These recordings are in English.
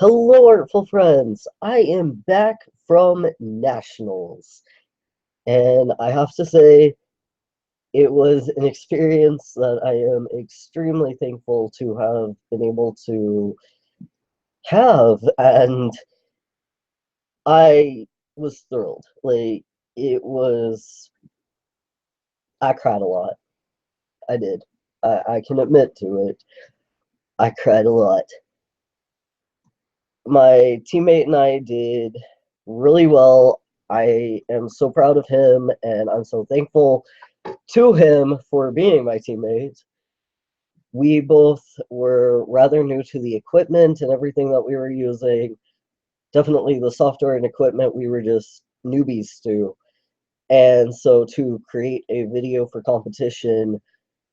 Hello, artful friends. I am back from nationals, and I have to say it was an experience that I am extremely thankful to have been able to have, and I was thrilled. It was, I cried a lot. I did. I can admit to it. I cried a lot. My teammate and I did really well. I am so proud of him, and I'm so thankful to him for being my teammate. We both were rather new to the equipment and everything that we were using. Definitely the software and equipment we were just newbies to. And so to create a video for competition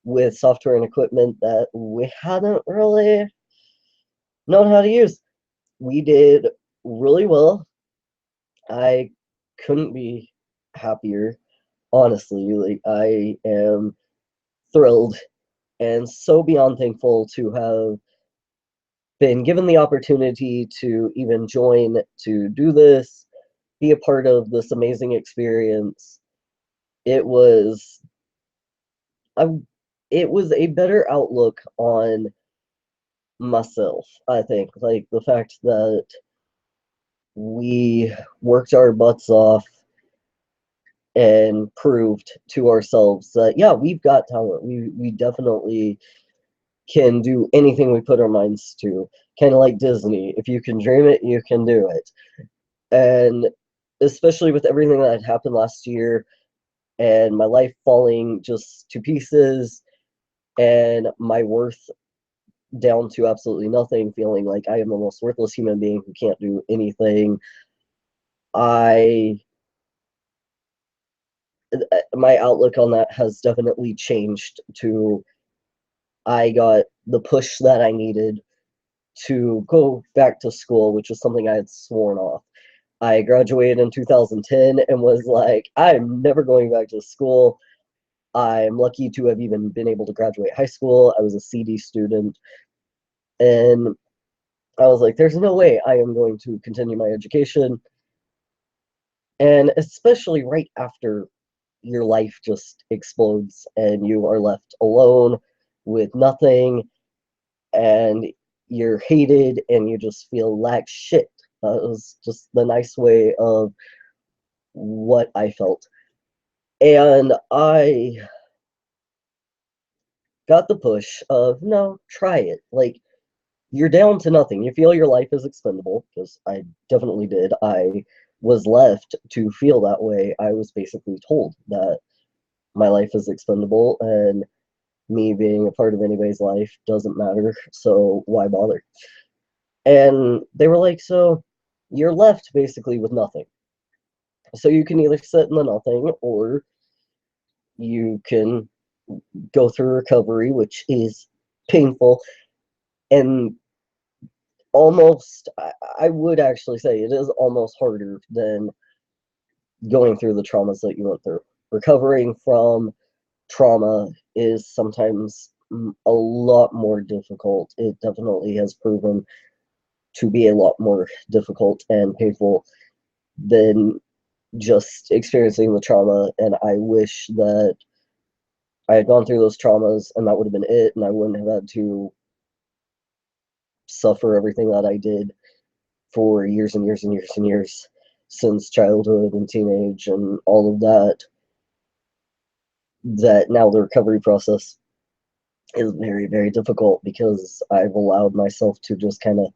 with software and equipment that we hadn't really known how to use, we did really well. I couldn't be happier, honestly. I am thrilled and so beyond thankful to have been given the opportunity to even join to do this, be a part of this amazing experience. It was a, it was a better outlook on myself, I think. Like the fact that we worked our butts off and proved to ourselves that yeah, we've got talent. We definitely can do anything we put our minds to. Kind of like Disney. If you can dream it, you can do it. And especially with everything that had happened last year and my life falling just to pieces and my worth down to absolutely nothing, feeling like I am the most worthless human being who can't do anything. I my outlook on that has definitely changed to I got the push that I needed to go back to school, which was something I had sworn off. I graduated in 2010 and was like, I'm never going back to school. I'm lucky to have even been able to graduate high school. I was a CD student, and I was like, there's no way I am going to continue my education. And especially right after your life just explodes and you are left alone with nothing and you're hated and you just feel like shit. That was just the nice way of what I felt. And I got the push of, no, try it. Like, you're down to nothing. You feel your life is expendable, because I definitely did. I was left to feel that way. I was basically told that my life is expendable and me being a part of anybody's life doesn't matter, so why bother? And they were like, so you're left basically with nothing. So you can either sit in the nothing or you can go through recovery, which is painful and almost, I would actually say it is almost harder than going through the traumas that you went through. Recovering from trauma is sometimes a lot more difficult. It definitely has proven to be a lot more difficult and painful than just experiencing the trauma. And I wish that I had gone through those traumas and that would have been it, and I wouldn't have had to suffer everything that I did for years and years and years and years since childhood and teenage and all of that. That now the recovery process is very, very difficult because I've allowed myself to just kind of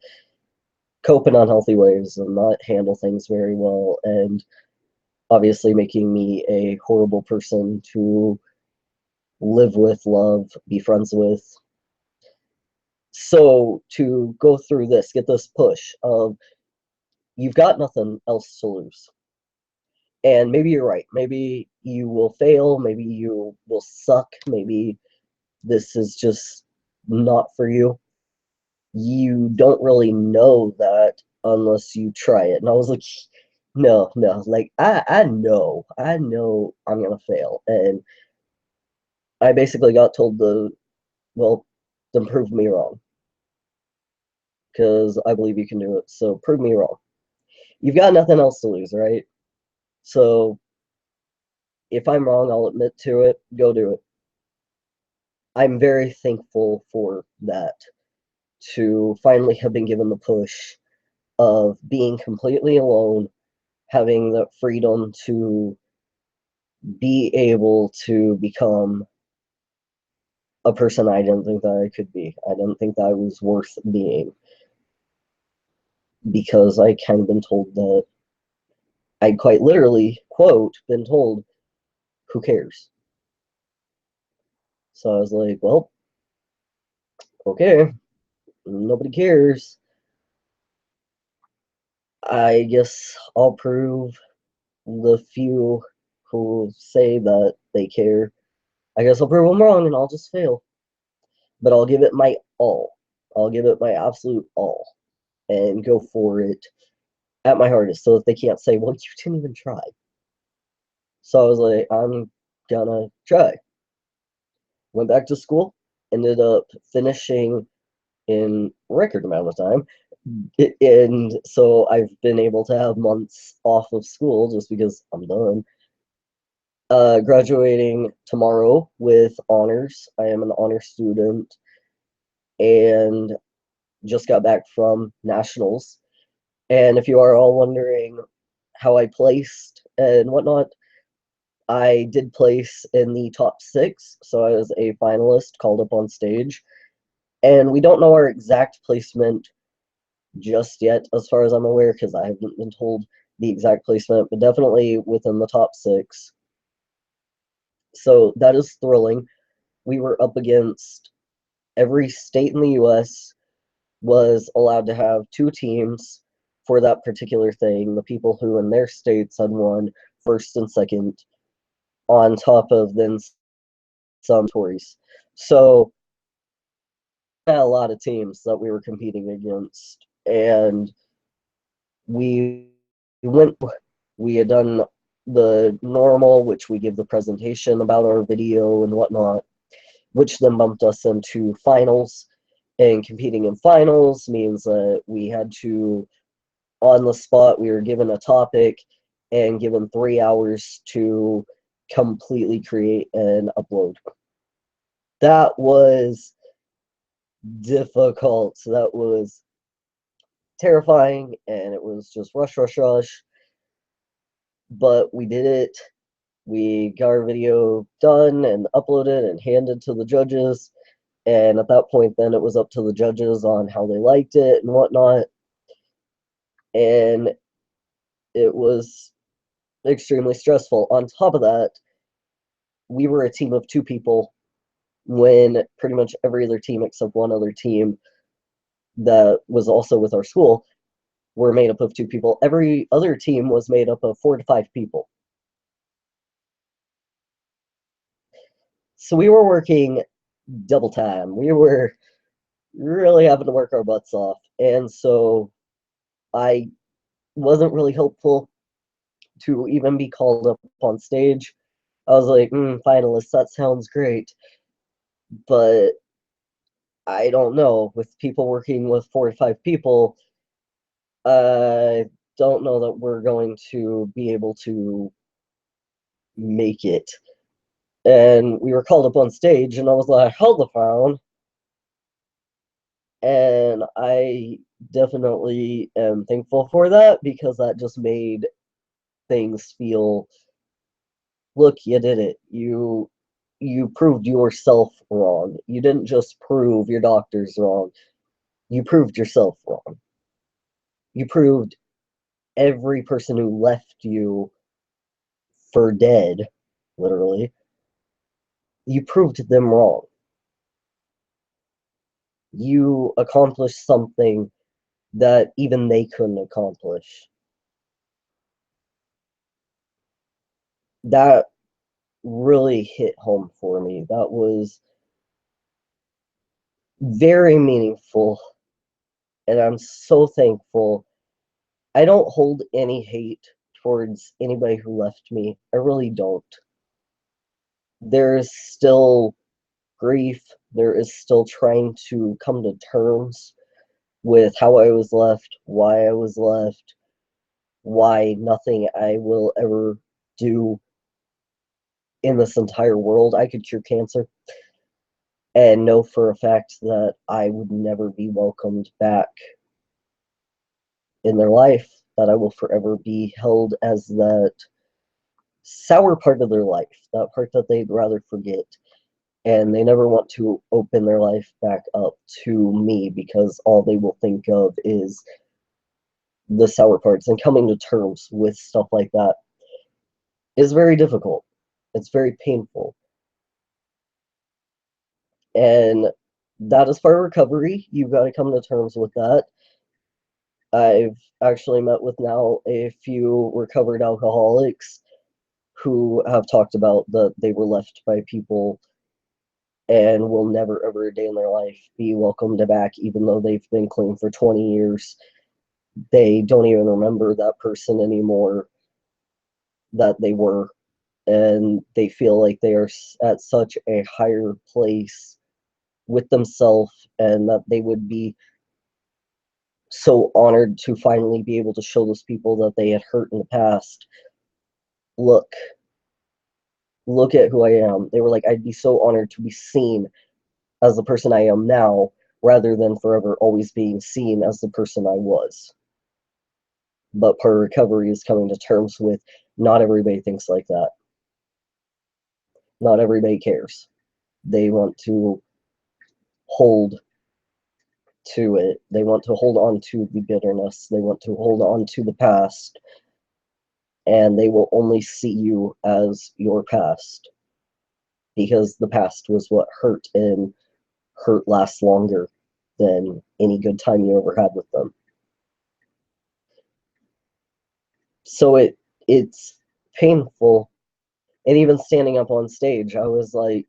cope in unhealthy ways and not handle things very well, and obviously making me a horrible person to live with, love, be friends with. So to go through this, get this push of you've got nothing else to lose. And maybe you're right. Maybe you will fail. Maybe you will suck. Maybe this is just not for you. You don't really know that unless you try it. And I was like, no, no. Like I know I'm gonna fail. And I basically got told well, then prove me wrong. because I believe you can do it. So prove me wrong. You've got nothing else to lose, right? So if I'm wrong, I'll admit to it. Go do it. I'm very thankful for that, to finally have been given the push of being completely alone, having the freedom to be able to become a person I didn't think that I could be. I didn't think that I was worth being, because I kind of been told that, I quite literally, quote, been told, who cares? So I was like, well, okay, nobody cares. I guess I'll prove the few who say that they care. I guess I'll prove them wrong and I'll just fail. But I'll give it my all. I'll give it my absolute all and go for it at my hardest so that they can't say, well, you didn't even try. So I was like, I'm gonna try. Went back to school, ended up finishing in a record amount of time. And so I've been able to have months off of school just because I'm done. Graduating tomorrow with honors. I am an honor student and just got back from nationals. And if you are all wondering how I placed and whatnot, I did place in the top 6, so I was a finalist called up on stage. And we don't know our exact placement just yet, as far as I'm aware, because I haven't been told the exact placement, but definitely within the top 6. So that is thrilling. We were up against every state in the US was allowed to have 2 teams for that particular thing. The people who in their states had won first and second, on top of then some tories. So had a lot of teams that we were competing against, and we went. We had done the normal, which we give the presentation about our video and whatnot, which then bumped us into finals. And competing in finals means that we had to, on the spot, we were given a topic and given 3 hours to completely create and upload. That was difficult. That was terrifying, and it was just rush, rush, rush. But we did it. We got our video done and uploaded and handed to the judges. And at that point, then it was up to the judges on how they liked it and whatnot. And it was extremely stressful. On top of that, we were a team of 2 people when pretty much every other team except one other team that was also with our school were made up of 2 people. Every other team was made up of 4 to 5 people. So we were working double time. We were really having to work our butts off. And so I wasn't really hopeful to even be called up on stage. I was like, finalists, that sounds great. But I don't know. With people working with 4 to 5 people, I don't know that we're going to be able to make it. And we were called up on stage, and I was like, hold the phone. And I definitely am thankful for that, because that just made things feel, look, you did it. You proved yourself wrong. You didn't just prove your doctors wrong. You proved yourself wrong. You proved every person who left you for dead, literally. You proved them wrong. You accomplished something that even they couldn't accomplish. That really hit home for me. That was very meaningful, and I'm so thankful. I don't hold any hate towards anybody who left me. I really don't. There is still grief. There is still trying to come to terms with how I was left, why I was left, why nothing I will ever do in this entire world I could cure cancer, and know for a fact that I would never be welcomed back in their life, that I will forever be held as that sour part of their life, that part that they'd rather forget. And they never want to open their life back up to me because all they will think of is the sour parts. And coming to terms with stuff like that is very difficult. It's very painful. And that is part of recovery. You've got to come to terms with that. I've actually met with now a few recovered alcoholics who have talked about that they were left by people and will never ever a day in their life be welcomed back, even though they've been clean for 20 years. They don't even remember that person anymore that they were, and they feel like they are at such a higher place with themselves, and that they would be so honored to finally be able to show those people that they had hurt in the past, look, look at who I am. They were like, I'd be so honored to be seen as the person I am now, rather than forever always being seen as the person I was. But part of recovery is coming to terms with not everybody thinks like that. Not everybody cares. They want to hold to it. They want to hold on to the bitterness. They want to hold on to the past. And they will only see you as your past. Because the past was what hurt, and hurt lasts longer than any good time you ever had with them. So it's painful. And even standing up on stage, I was like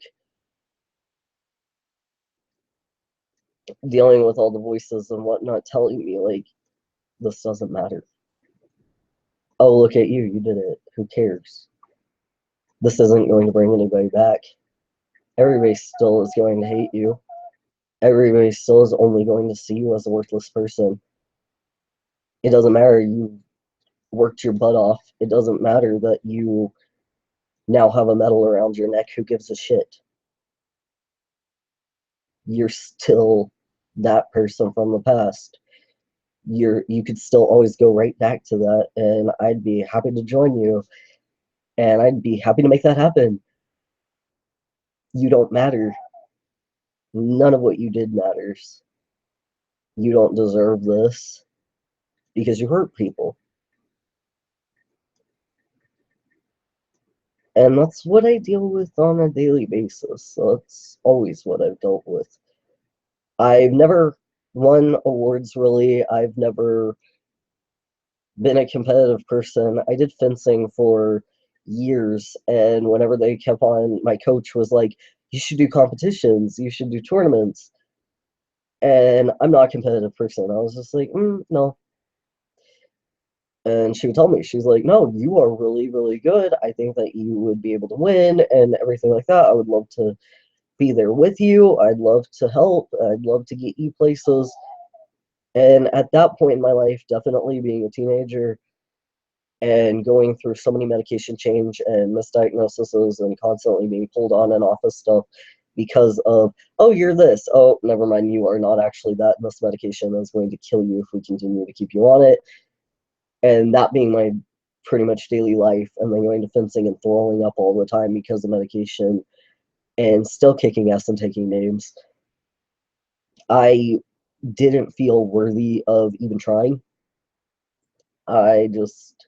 dealing with all the voices and whatnot telling me like, this doesn't matter. Oh, look at you, you did it. Who cares? This isn't going to bring anybody back. Everybody still is going to hate you. Everybody still is only going to see you as a worthless person. It doesn't matter you worked your butt off. It doesn't matter that you now have a medal around your neck. Who gives a shit? You're still that person from the past. You could still always go right back to that, and I'd be happy to join you, and I'd be happy to make that happen. You don't matter. None of what you did matters. You don't deserve this because you hurt people. And that's what I deal with on a daily basis. So that's always what I've dealt with. I've never won awards, really. I've never been a competitive person. I did fencing for years, and whenever they kept on, my coach was like, you should do competitions, you should do tournaments. And I'm not a competitive person. I was just like, no. And she would tell me, she's like, no, you are really, really good. I think that you would be able to win and everything like that. I would love to be there with you. I'd love to help. I'd love to get you places. And at that point in my life, definitely being a teenager and going through so many medication change and misdiagnoses and constantly being pulled on and off of stuff because of, oh, you're this. Oh, never mind, you are not actually that. This medication is going to kill you if we continue to keep you on it. And that being my pretty much daily life, and then going to fencing and throwing up all the time because of medication and still kicking ass and taking names, I didn't feel worthy of even trying. I just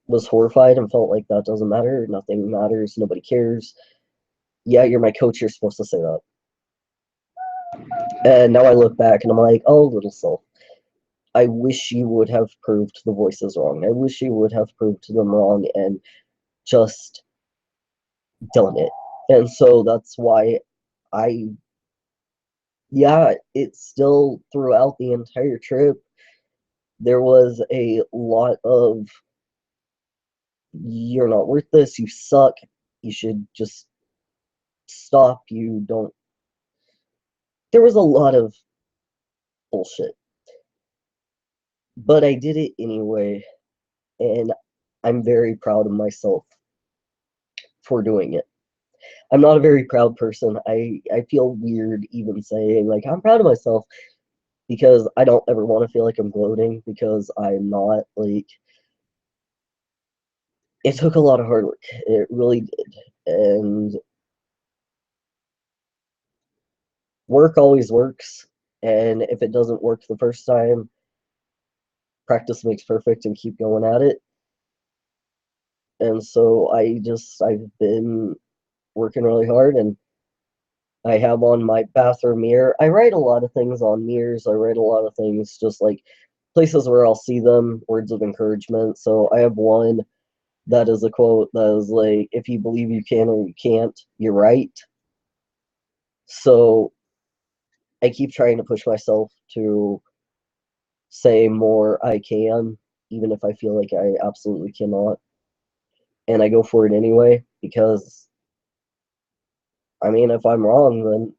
was horrified and felt like that doesn't matter, nothing matters, nobody cares. Yeah, you're my coach, you're supposed to say that. And now I look back and I'm like, oh, little soul, I wish you would have proved the voices wrong. I wish you would have proved them wrong and just done it. And so that's why I, yeah, it's still throughout the entire trip, there was a lot of, you're not worth this, you suck, you should just stop, you don't. There was a lot of bullshit. But I did it anyway, and I'm very proud of myself for doing it. I'm not a very proud person. I feel weird even saying, like, I'm proud of myself because I don't ever want to feel like I'm gloating because I'm not. Like, it took a lot of hard work. It really did. And work always works. And if it doesn't work the first time, practice makes perfect and keep going at it. And so I've been working really hard, and I have on my bathroom mirror. I write a lot of things on mirrors. I write a lot of things just like places where I'll see them, words of encouragement. So I have one that is a quote that is like, if you believe you can or you can't, you're right. So I keep trying to push myself to say more I can, even if I feel like I absolutely cannot. And I go for it anyway because, I mean, if I'm wrong, then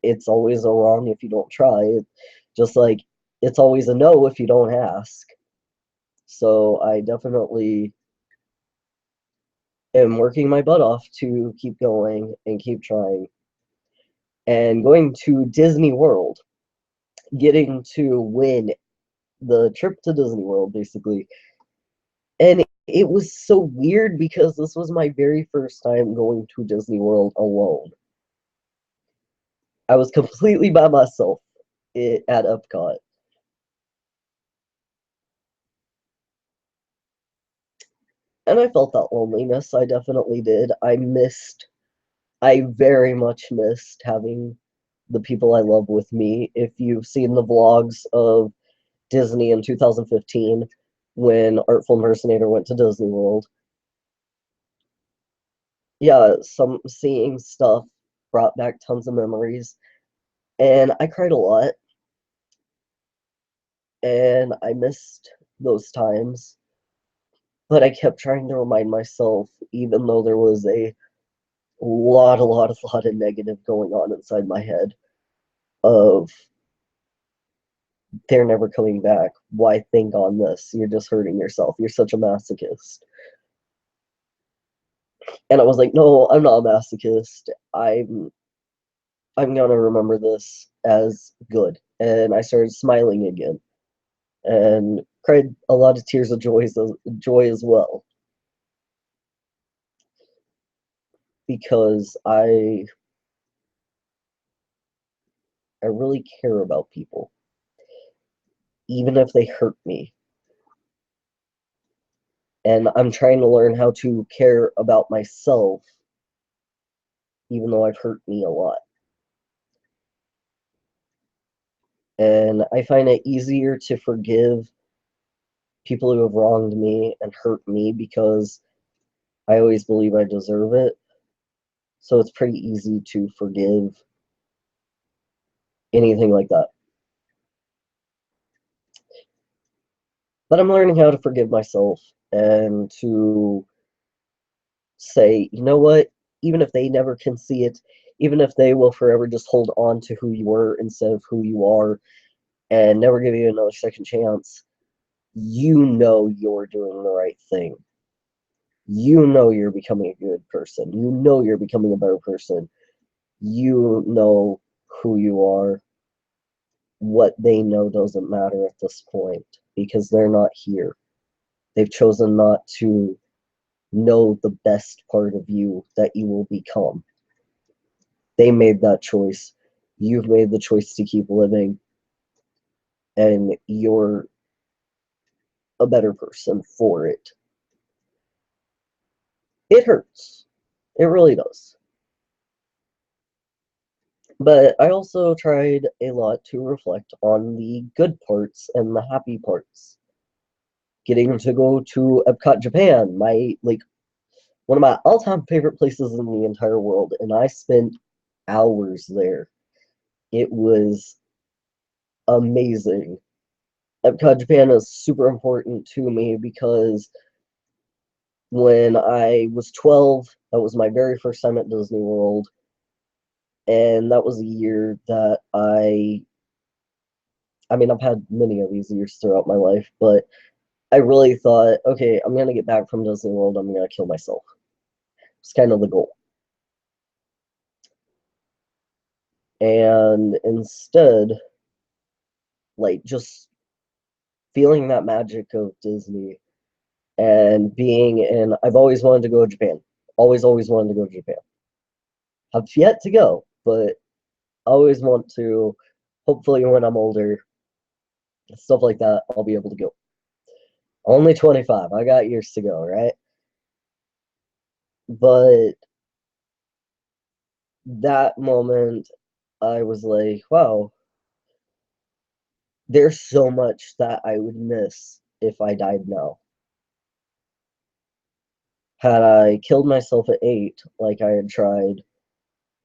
it's always a wrong if you don't try. Just like it's always a no if you don't ask. So I definitely am working my butt off to keep going and keep trying. And going to Disney World, getting to win the trip to Disney World, basically. And it was so weird because this was my very first time going to Disney World alone. I was completely by myself at Epcot. And I felt that loneliness. I definitely did. I very much missed having the people I love with me. If you've seen the vlogs of Disney in 2015 when Artful Impersonator went to Disney World, yeah, some seeing stuff brought back tons of memories. And I cried a lot, and I missed those times. But I kept trying to remind myself, even though there was a lot of negative going on inside my head, of they're never coming back. Why think on this? You're just hurting yourself. You're such a masochist. And I was like, no, I'm not a masochist. I'm gonna remember this as good. And I started smiling again and cried a lot of tears of joy as well because I really care about people, even if they hurt me. And I'm trying to learn how to care about myself, even though I've hurt me a lot. And I find it easier to forgive people who have wronged me and hurt me because I always believe I deserve it. So it's pretty easy to forgive anything like that. But I'm learning how to forgive myself and to say, you know what? Even if they never can see it, even if they will forever just hold on to who you were instead of who you are and never give you another second chance, you know you're doing the right thing. You know you're becoming a good person. You know you're becoming a better person. You know who you are. What they know doesn't matter at this point because they're not here. They've chosen not to know the best part of you that you will become. They made that choice. You've made the choice to keep living, and you're a better person for it. It hurts. It really does. But I also tried a lot to reflect on the good parts and the happy parts. Getting to go to Epcot, Japan, one of my all-time favorite places in the entire world, and I spent hours there. It was amazing. Epcot, Japan is super important to me because when I was 12, that was my very first time at Disney World, and that was a year that I I mean, I've had many of these years throughout my life, but I really thought, okay, I'm gonna get back from Disney World, I'm gonna kill myself. It's kind of the goal. And instead, like, just feeling that magic of Disney and being in, I've always wanted to go to Japan. Always wanted to go to Japan. I've yet to go, but I always want to. Hopefully, when I'm older, stuff like that, I'll be able to go. Only 25. I got years to go, right? But that moment, I was like, wow, there's so much that I would miss if I died now. Had I killed myself at 8, like I had tried,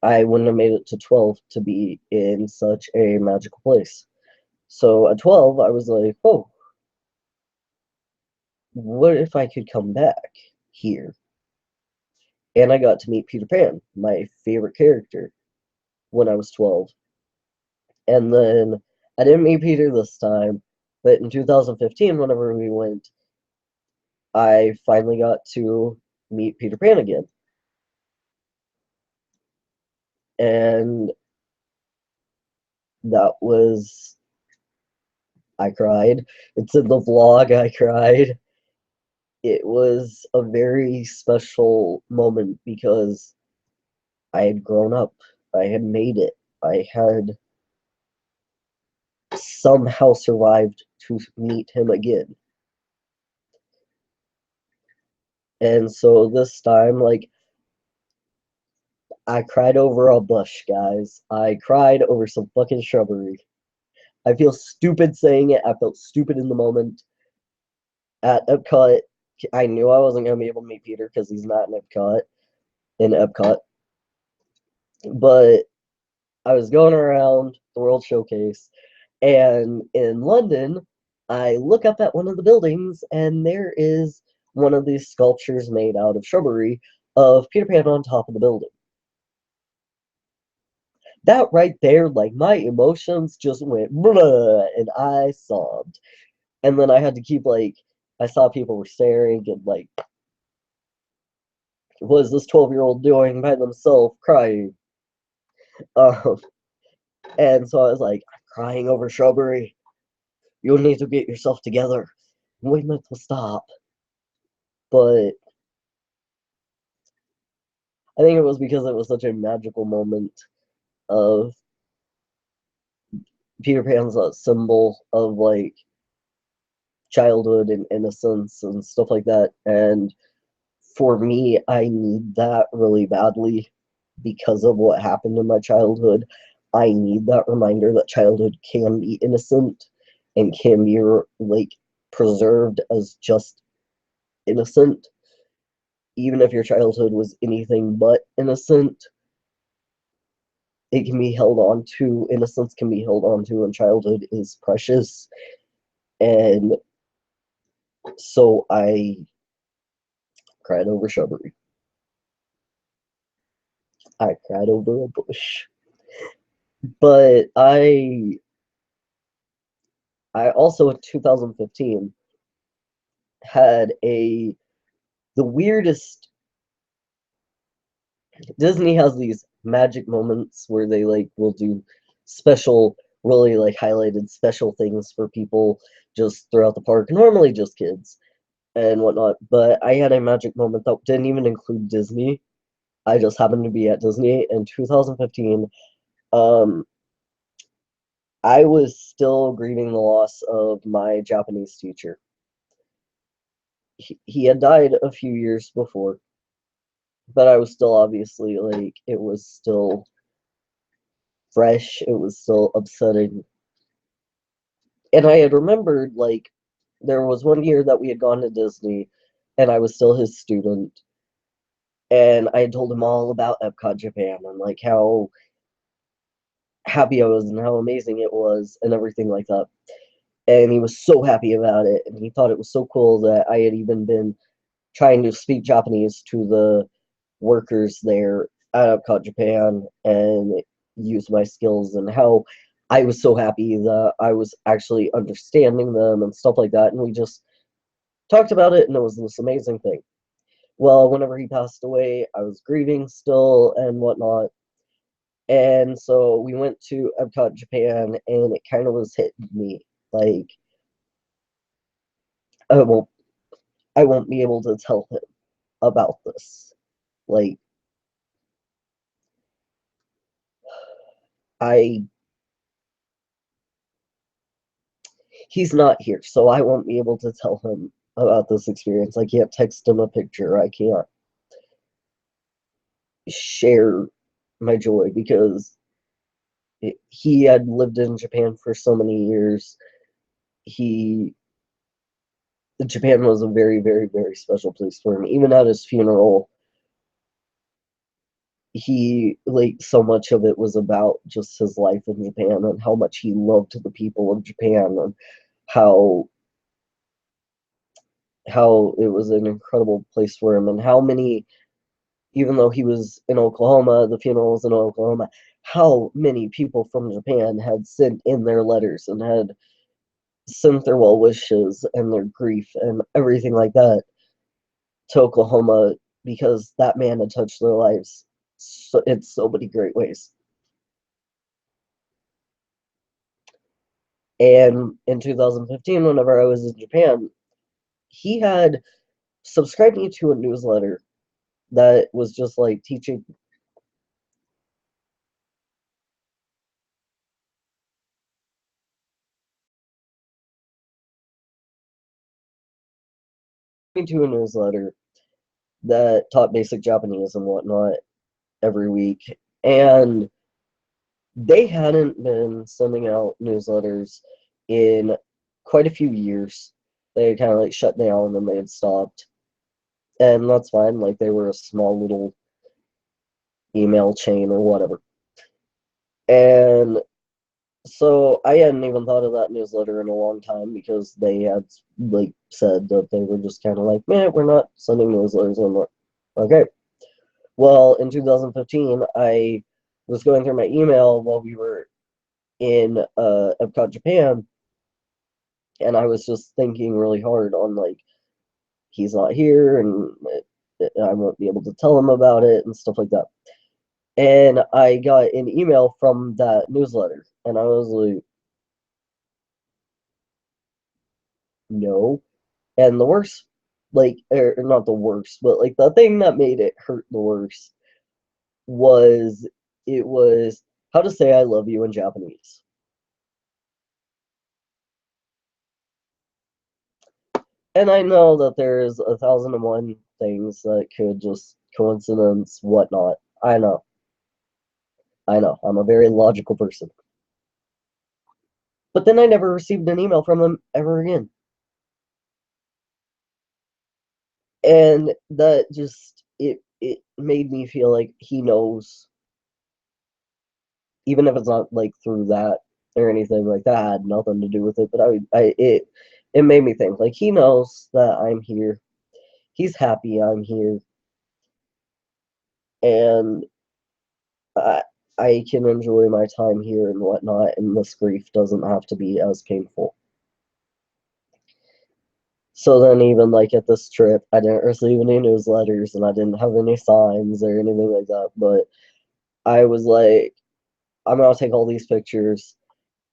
I wouldn't have made it to 12 to be in such a magical place. So at 12, I was like, oh, what if I could come back here? And I got to meet Peter Pan, my favorite character, when I was 12. And then I didn't meet Peter this time, but in 2015, whenever we went, I finally got to meet Peter Pan again. And that was, I cried. It's in the vlog, I cried. It was a very special moment because I had grown up. I had made it. I had somehow survived to meet him again. And so this time, like, I cried over a bush, guys. I cried over some fucking shrubbery. I feel stupid saying it. I felt stupid in the moment. At Epcot, I knew I wasn't going to be able to meet Peter because he's not in Epcot. But I was going around the World Showcase, and in London, I look up at one of the buildings, and there is one of these sculptures made out of shrubbery of Peter Pan on top of the building. That right there, like, my emotions just went blah, and I sobbed. And then I had to keep, like, I saw people were staring, and, like, what is this 12-year-old doing by themselves crying? Um, and so I was like, I'm crying over shrubbery. You need to get yourself together. We need to stop. But I think it was because it was such a magical moment of Peter Pan's a symbol of, like, childhood and innocence and stuff like that. And for me, I need that really badly because of what happened in my childhood. I need that reminder that childhood can be innocent and can be, like, preserved as just innocent. Even if your childhood was anything but innocent, it can be held on to. Innocence can be held on to, and childhood is precious. And so I cried over shrubbery. I cried over a bush. But I also in 2015 had the weirdest. Disney has these magic moments where they, like, will do special, really, like, highlighted special things for people just throughout the park, normally just kids and whatnot. But I had a magic moment that didn't even include Disney. I just happened to be at Disney in 2015. Um, I was still grieving the loss of my Japanese teacher. He had died a few years before, but I was still obviously, like, it was still fresh, it was still upsetting. And I had remembered, like, there was one year that we had gone to Disney, and I was still his student, and I had told him all about Epcot Japan and, like, how happy I was and how amazing it was and everything like that. And he was so happy about it, and he thought it was so cool that I had even been trying to speak Japanese to the workers there at Epcot Japan and use my skills, and how I was so happy that I was actually understanding them and stuff like that, and we just talked about it, and it was this amazing thing. Well, whenever he passed away, I was grieving still and whatnot, and so we went to Epcot, Japan, and it kind of was hitting me like I won't, I won't be able to tell him about this. Like I, he's not here, so I won't be able to tell him about this experience. I can't text him a picture. I can't share my joy because he had lived in Japan for so many years. He Japan was a very, very, very special place for him. Even at his funeral, he like so much of it was about just his life in Japan and how much he loved the people of Japan and how it was an incredible place for him and how many, even though he was in Oklahoma, the funeral was in Oklahoma, how many people from Japan had sent in their letters and had sent their well wishes and their grief and everything like that to Oklahoma because that man had touched their lives in so many great ways. And in 2015, whenever I was in Japan, he had subscribed me to a newsletter that was just like teaching me to a newsletter that taught basic Japanese and whatnot every week. And they hadn't been sending out newsletters in quite a few years. They kind of like shut down and they had stopped. And that's fine. Like they were a small little email chain or whatever. And so I hadn't even thought of that newsletter in a long time because they had like said that they were just kind of like, man, we're not sending newsletters anymore. Okay. Well, in 2015, I was going through my email while we were in Epcot, Japan, and I was just thinking really hard on like he's not here and I won't be able to tell him about it and stuff like that. And I got an email from that newsletter, and I was like, no. And the worst, like, or not the worst, but like the thing that made it hurt the worst was it was how to say I love you in Japanese. And I know that there's 1,001 things that could just coincidence, whatnot. I know. I know. I'm a very logical person. But then I never received an email from him ever again. And that just it made me feel like he knows, even if it's not like through that or anything like that, had nothing to do with it. But it made me think like he knows that I'm here. He's happy I'm here, and I I can enjoy my time here and whatnot, and this grief doesn't have to be as painful. So then, even like at this trip, I didn't receive any newsletters and I didn't have any signs or anything like that. But I was like, I'm gonna take all these pictures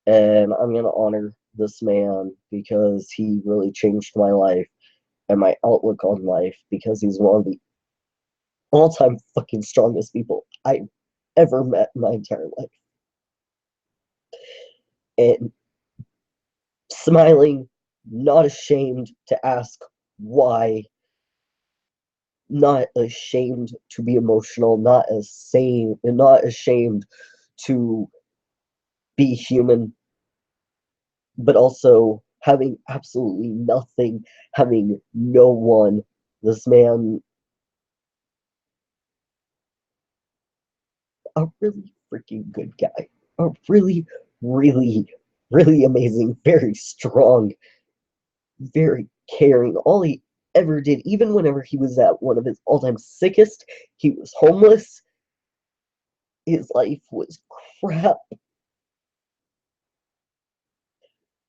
and I'm gonna honor this man because he really changed my life and my outlook on life because he's one of the all-time fucking strongest people I've ever met in my entire life. And smiling, not ashamed to ask why, not ashamed to be emotional, not ashamed to be human, but also having absolutely nothing, having no one. This man, a really freaking good guy, a really, really, really amazing, very strong, very caring. All he ever did, even whenever he was at one of his all-time sickest, he was homeless. His life was crap.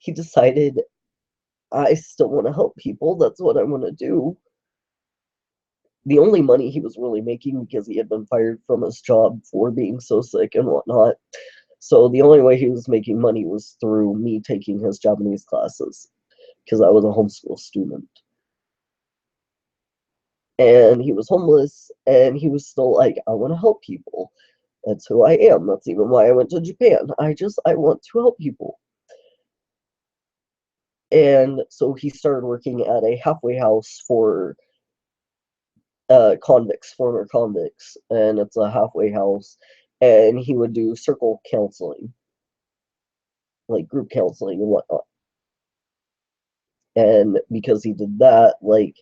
he decided, I still want to help people. That's what I want to do. The only money he was really making, because he had been fired from his job for being so sick and whatnot. So the only way he was making money was through me taking his Japanese classes, because I was a homeschool student. And he was homeless, and he was still like, I want to help people. That's who I am. That's even why I went to Japan. I want to help people. And so he started working at a halfway house for convicts, former convicts, and it's a halfway house. And he would do circle counseling, like group counseling and whatnot. And because he did that, like,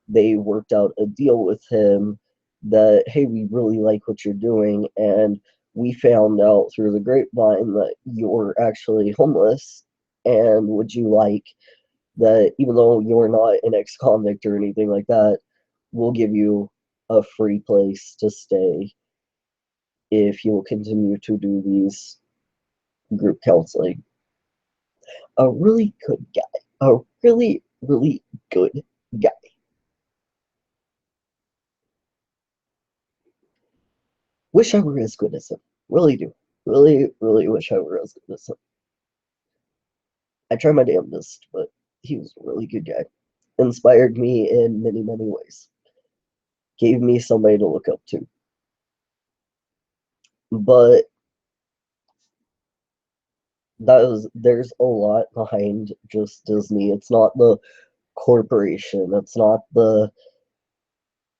they worked out a deal with him that, hey, we really like what you're doing, and we found out through the grapevine that you're actually homeless, and would you like that, even though you're not an ex-convict or anything like that, we'll give you a free place to stay if you will continue to do these group counseling. A really good guy. A really, really good guy. Wish I were as good as him. Really do. Really, really wish I were as good as him. I try my damnedest, but he was a really good guy. Inspired me in many, many ways. Gave me somebody to look up to. But there's a lot behind just Disney. It's not the corporation. It's not the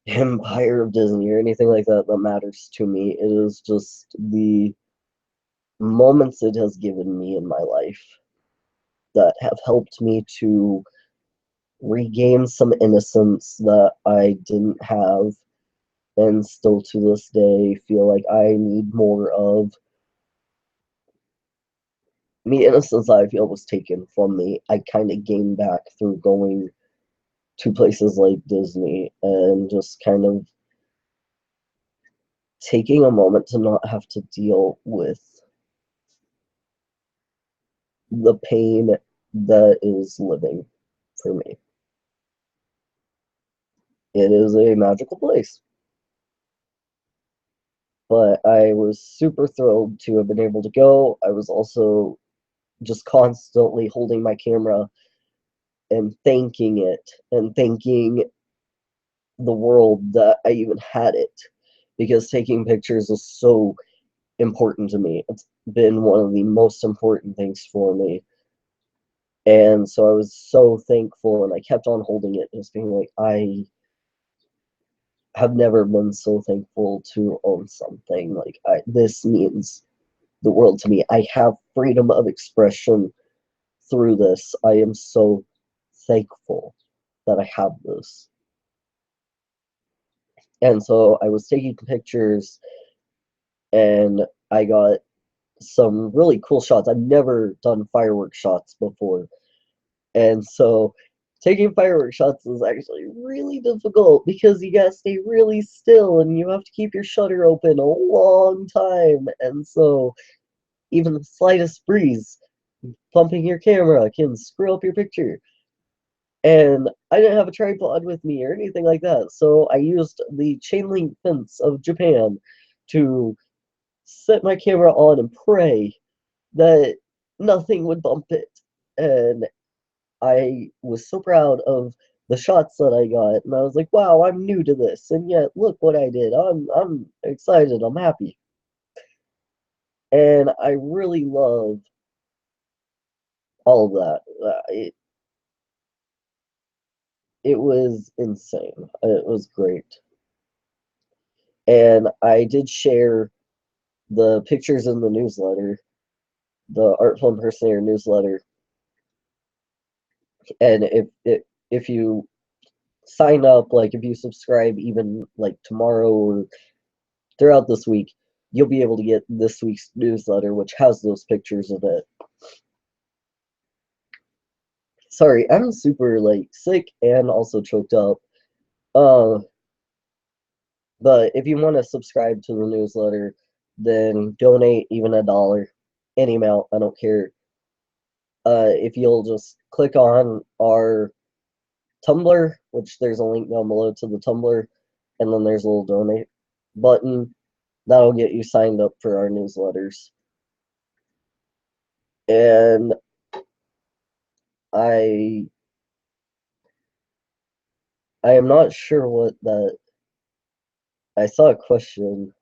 empire of Disney or anything like that that matters to me. It is just the moments it has given me in my life that have helped me to regain some innocence that I didn't have, and still to this day feel like I need more of. The innocence I feel was taken from me, I kind of gained back through going to places like Disney and just kind of taking a moment to not have to deal with the pain that is living for me. It is a magical place. But I was super thrilled to have been able to go. I was also just constantly holding my camera and thanking it and thanking the world that I even had it, because taking pictures is so important to me. It's been one of the most important things for me. And so I was so thankful, and I kept on holding it, just being like, I have never been so thankful to own something. Like, this means the world to me. I have freedom of expression through this. I am so thankful that I have this. And so I was taking pictures, and I got some really cool shots. I've never done fireworks shots before. And so taking fireworks shots is actually really difficult, because you gotta stay really still and you have to keep your shutter open a long time. And so even the slightest breeze pumping your camera can screw up your picture. And I didn't have a tripod with me or anything like that, so I used the chain link fence of Japan to set my camera on and pray that nothing would bump it. And I was so proud of the shots that I got, and I was like, wow, I'm new to this, and yet look what I did. I'm excited, I'm happy. And I really love all of that. It was insane. It was great. And I did share the pictures in the newsletter, the Artful Impersonator newsletter. And if you sign up, like if you subscribe even like tomorrow or throughout this week, you'll be able to get this week's newsletter, which has those pictures of it. Sorry, I'm super like sick and also choked up. Uh, but if you want to subscribe to the newsletter, then donate even $1, any amount, I don't care. if you'll just click on our Tumblr, which there's a link down below to the Tumblr, and then there's a little donate button. That'll get you signed up for our newsletters. And I am not sure what that. I saw a question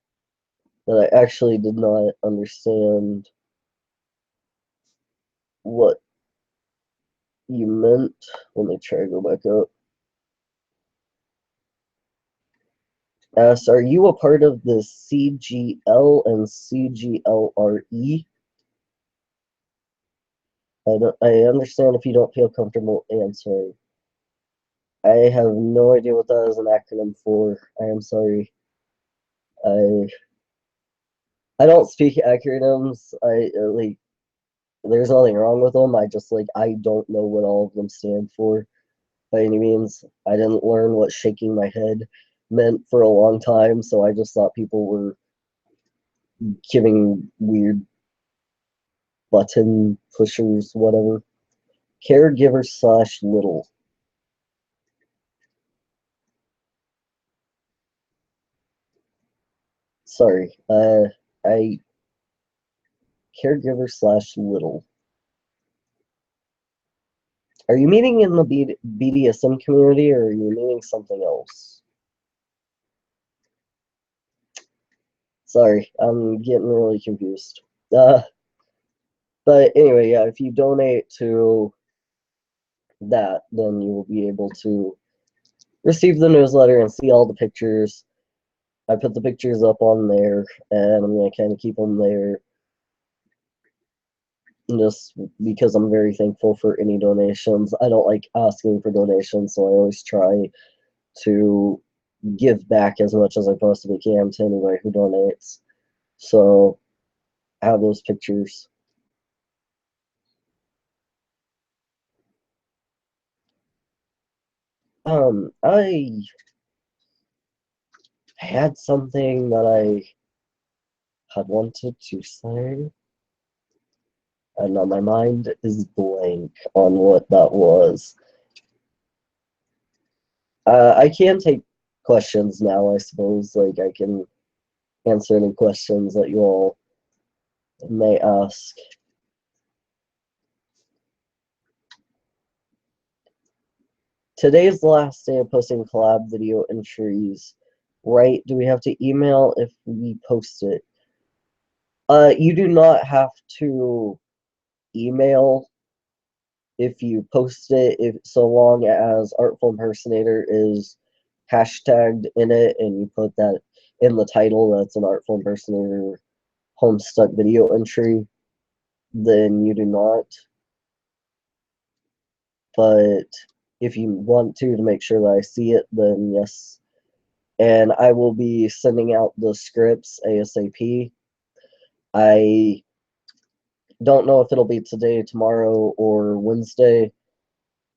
that I actually did not understand what you meant. Let me try to go back up. Asked, are you a part of the CGL and CGLRE? I understand if you don't feel comfortable answering. I have no idea what that is an acronym for. I am sorry. I I don't speak acronyms. Like there's nothing wrong with them. I just like I don't know what all of them stand for by any means. I didn't learn what shaking my head meant for a long time, so I just thought people were giving weird button pushers, whatever. Caregiver slash little. Sorry. I caregiver slash little. Are you meaning in the BDSM community or are you meaning something else? Sorry, I'm getting really confused. Uh, but anyway, yeah, if you donate to that, then you will be able to receive the newsletter and see all the pictures. I put the pictures up on there, and I'm going to kind of keep them there just because I'm very thankful for any donations. I don't like asking for donations, so I always try to give back as much as I possibly can to anybody who donates. So I have those pictures. I had something that I had wanted to say, and now my mind is blank on what that was. I can take questions now, I suppose. Like, I can answer any questions that you all may ask. Today's the last day of posting collab video entries, right? Do we have to email if we post it? You do not have to email if you post it, if so long as Artful Impersonator is hashtagged in it and you put that in the title, that's an Artful Impersonator Homestuck video entry, then you do not. But if you want to make sure that I see it, then yes. And I will be sending out the scripts ASAP. I don't know if it'll be today, tomorrow, or Wednesday.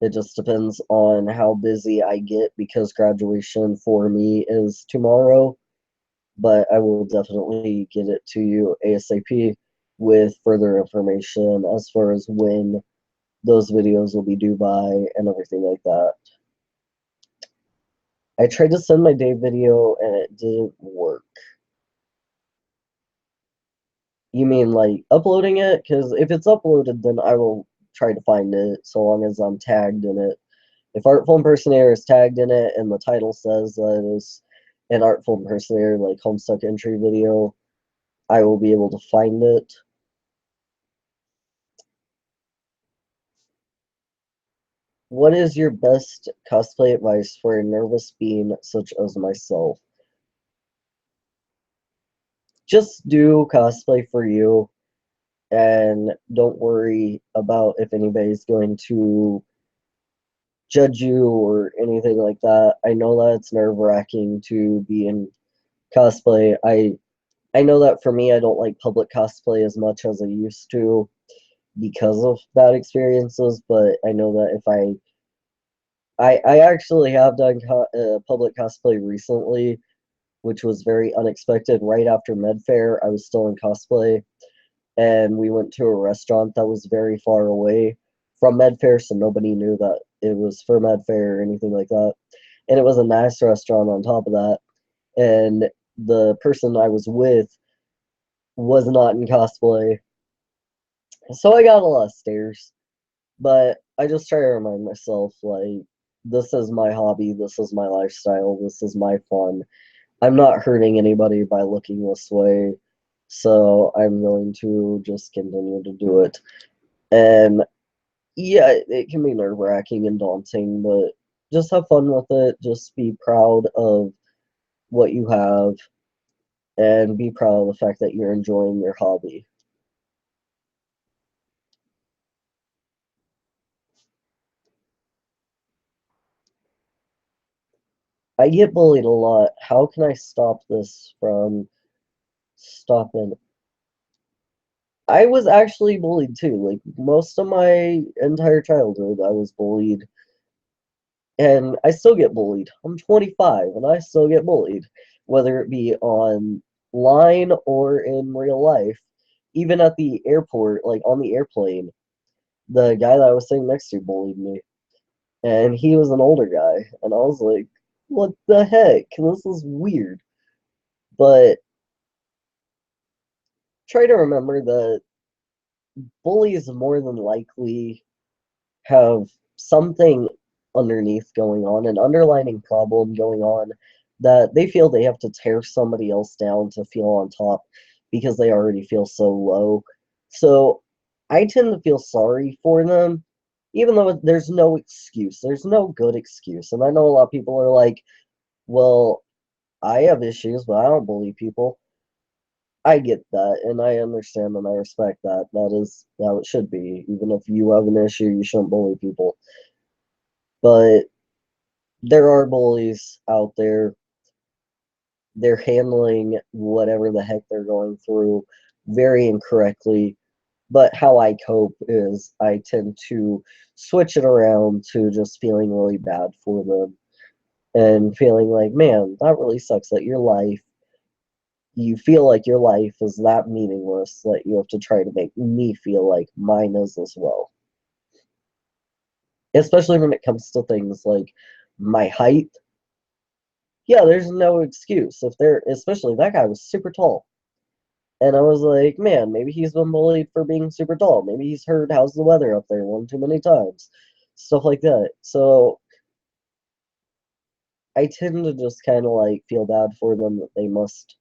It just depends on how busy I get because graduation for me is tomorrow. But I will definitely get it to you ASAP with further information as far as when those videos will be due by and everything like that. I tried to send my day video and it didn't work. You mean like uploading it? Because if it's uploaded, then I will try to find it so long as I'm tagged in it. If Artful Impersonator is tagged in it and the title says that it is an Artful Impersonator, like Homestuck entry video, I will be able to find it. What is your best cosplay advice for a nervous being such as myself? Just do cosplay for you and don't worry about if anybody's going to judge you or anything like that. I know that it's nerve-wracking to be in cosplay. I know that for me, I don't like public cosplay as much as I used to because of bad experiences, but I know that if I actually have done public cosplay recently, which was very unexpected. Right after Med Fair, I was still in cosplay, and we went to a restaurant that was very far away from Medfair, so nobody knew that it was for Medfair or anything like that. And it was a nice restaurant on top of that. And the person I was with was not in cosplay. So I got a lot of stares. But I just try to remind myself, like, this is my hobby, this is my lifestyle, this is my fun. I'm not hurting anybody by looking this way, so I'm going to just continue to do it. And yeah, it can be nerve-wracking and daunting, but just have fun with it. Just be proud of what you have and be proud of the fact that you're enjoying your hobby. I get bullied a lot. How can I stop this from stopping? I was actually bullied too. Like most of my entire childhood, I was bullied, and I still get bullied. I'm 25, and I still get bullied, whether it be online or in real life. Even at the airport, like on the airplane, the guy that I was sitting next to bullied me, and he was an older guy, and I was like, "What the heck? This is weird." But try to remember that bullies more than likely have something underneath going on, an underlining problem going on that they feel they have to tear somebody else down to feel on top because they already feel so low. So I tend to feel sorry for them, even though there's no excuse. There's no good excuse. And I know a lot of people are like, well, I have issues, but I don't bully people. I get that, and I understand and I respect that. That is how it should be. Even if you have an issue, you shouldn't bully people. But there are bullies out there. They're handling whatever the heck they're going through very incorrectly. But how I cope is I tend to switch it around to just feeling really bad for them and feeling like, man, that really sucks that your life, you feel like your life is that meaningless that you have to try to make me feel like mine is as well. Especially when it comes to things like my height. Yeah, there's no excuse. If they're, especially that guy was super tall. And I was like, man, maybe he's been bullied for being super tall. Maybe he's heard how's the weather up there one too many times. Stuff like that. So I tend to just kind of like feel bad for them that they must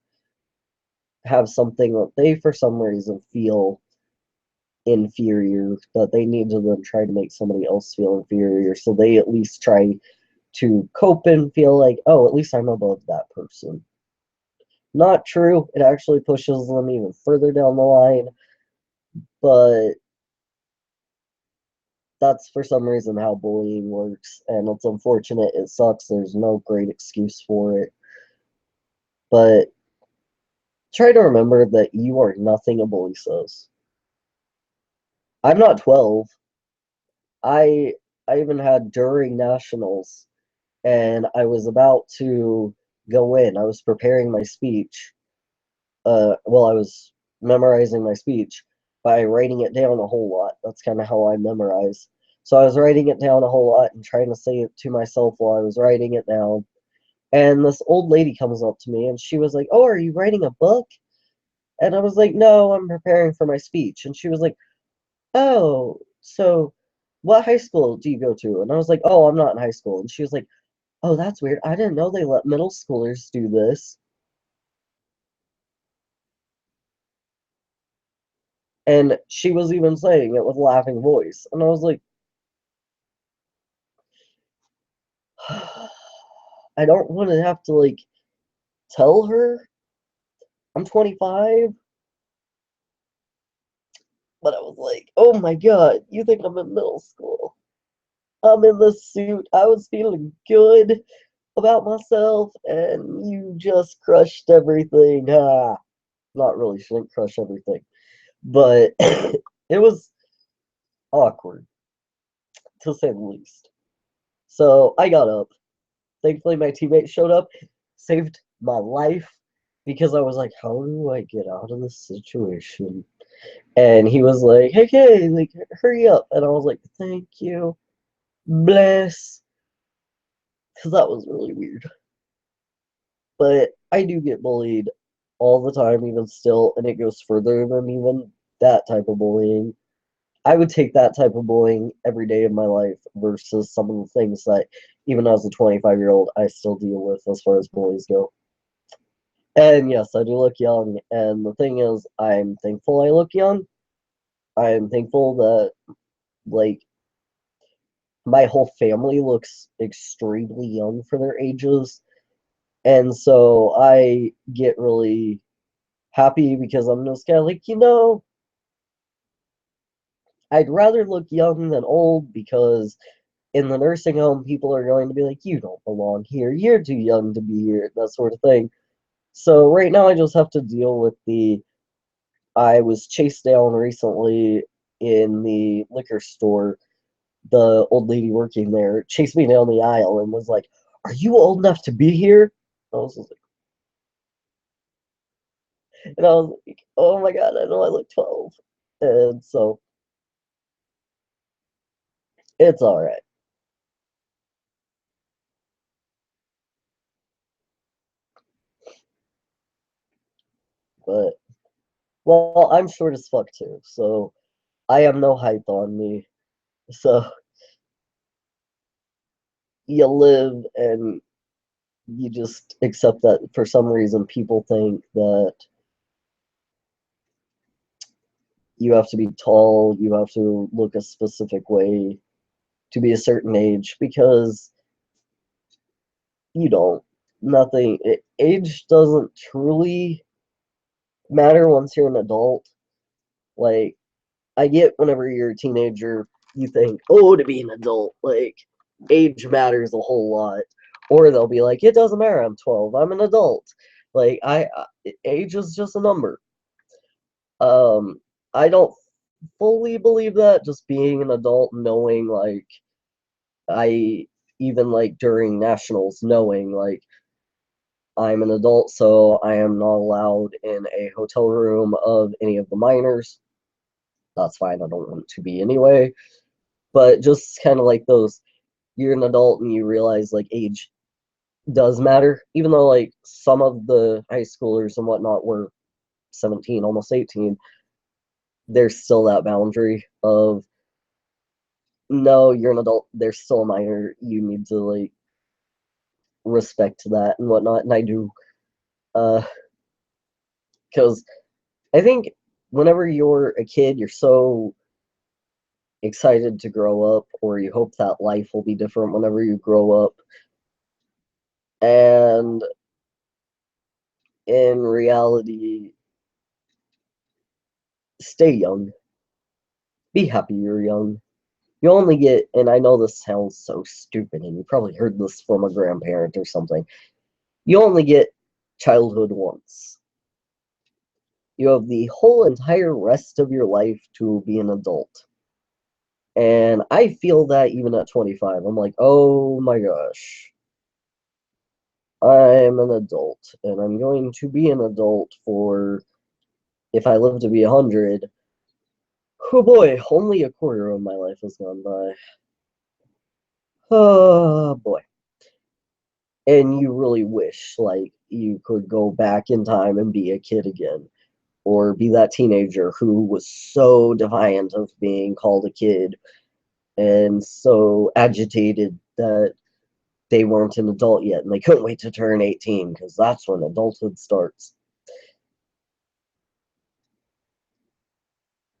have something that they, for some reason, feel inferior, that they need to then try to make somebody else feel inferior. So they at least try to cope and feel like, oh, at least I'm above that person. Not true. It actually pushes them even further down the line, but that's for some reason how bullying works, and it's unfortunate. It sucks. There's no great excuse for it. But try to remember that you are nothing a bully says. I'm not 12. I I even had during nationals, and I was about to go in. I was preparing my speech. Well, I was memorizing my speech by writing it down a whole lot. That's kind of how I memorize. So I was writing it down a whole lot and trying to say it to myself while I was writing it down. And this old lady comes up to me and she was like, "Oh, are you writing a book?" And I was like, "No, I'm preparing for my speech." And she was like, "Oh, so what high school do you go to?" And I was like, "Oh, I'm not in high school." And she was like, "Oh, that's weird. I didn't know they let middle schoolers do this." And she was even saying it with a laughing voice. And I was like, I don't want to have to like tell her I'm 25, but I was like, oh my god, you think I'm in middle school? I'm in the suit. I was feeling good about myself, and you just crushed everything. Ah, not really, she didn't crush everything, but it was awkward to say the least. So I got up. Thankfully, my teammate showed up, saved my life because I was like, how do I get out of this situation? And he was like, hey, like, hurry up. And I was like, thank you, bless. Because that was really weird. But I do get bullied all the time, even still, and it goes further than even that type of bullying. I would take that type of bullying every day of my life versus some of the things that, even as a 25-year-old, I still deal with as far as bullies go. And yes, I do look young, and the thing is, I'm thankful I look young. I'm thankful that, like, my whole family looks extremely young for their ages. And so I get really happy because I'm just kind of like, I'd rather look young than old because in the nursing home, people are going to be like, you don't belong here. You're too young to be here, that sort of thing. So right now, I just have to deal with I was chased down recently in the liquor store. The old lady working there chased me down the aisle and was like, are you old enough to be here? I was like, and I was like, oh my God, I know I look 12. And so it's all right. But, well, I'm short as fuck too. So I have no height on me. So you live and you just accept that for some reason people think that you have to be tall, you have to look a specific way to be a certain age because you don't. Nothing, age doesn't truly matter once you're an adult. Like, I get whenever you're a teenager, you think, oh, to be an adult, like, age matters a whole lot. Or they'll be like, it doesn't matter, I'm 12, I'm an adult. Like, age is just a number. Um, I don't fully believe that, just being an adult, knowing, like, I, even, like, during nationals, knowing, like, I'm an adult, so I am not allowed in a hotel room of any of the minors. That's fine, I don't want to be anyway. But just kind of like those, you're an adult and you realize like age does matter, even though like some of the high schoolers and whatnot were 17, almost 18. There's still that boundary of no, you're an adult, they're still a minor, you need to like respect that and whatnot. And I do, uh because I think whenever you're a kid, you're so excited to grow up, or you hope that life will be different whenever you grow up. And in reality, stay young. Be happy you're young. You only get, and I know this sounds so stupid, and you probably heard this from a grandparent or something. You only get childhood once. You have the whole entire rest of your life to be an adult. And I feel that even at 25. I'm like, oh my gosh, I'm an adult, and I'm going to be an adult for, if I live to be 100, oh boy, only a quarter of my life has gone by. Oh boy. And you really wish like you could go back in time and be a kid again, or be that teenager who was so defiant of being called a kid and so agitated that they weren't an adult yet and they couldn't wait to turn 18 because that's when adulthood starts.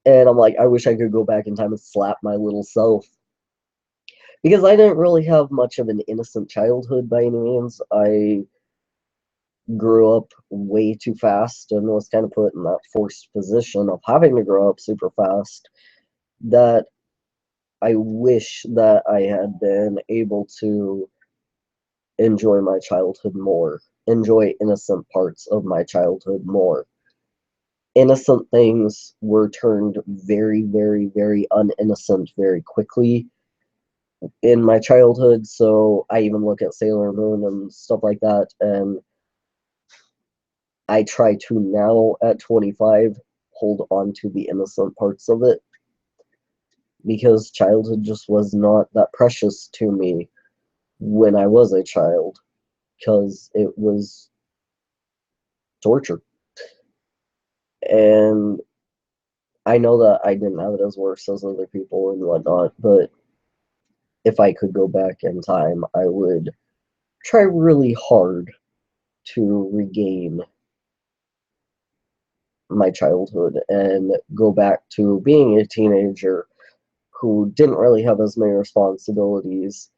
And I'm like, I wish I could go back in time and slap my little self, because I didn't really have much of an innocent childhood by any means. I grew up way too fast and was kind of put in that forced position of having to grow up super fast, that I wish that I had been able to enjoy my childhood more, enjoy innocent parts of my childhood more. Innocent things were turned very, very, very uninnocent very quickly in my childhood. So I even look at Sailor Moon and stuff like that, and I try to now at 25 hold on to the innocent parts of it, because childhood just was not that precious to me when I was a child, because it was torture. And I know that I didn't have it as worse as other people and whatnot, but if I could go back in time, I would try really hard to regain my childhood and go back to being a teenager who didn't really have as many responsibilities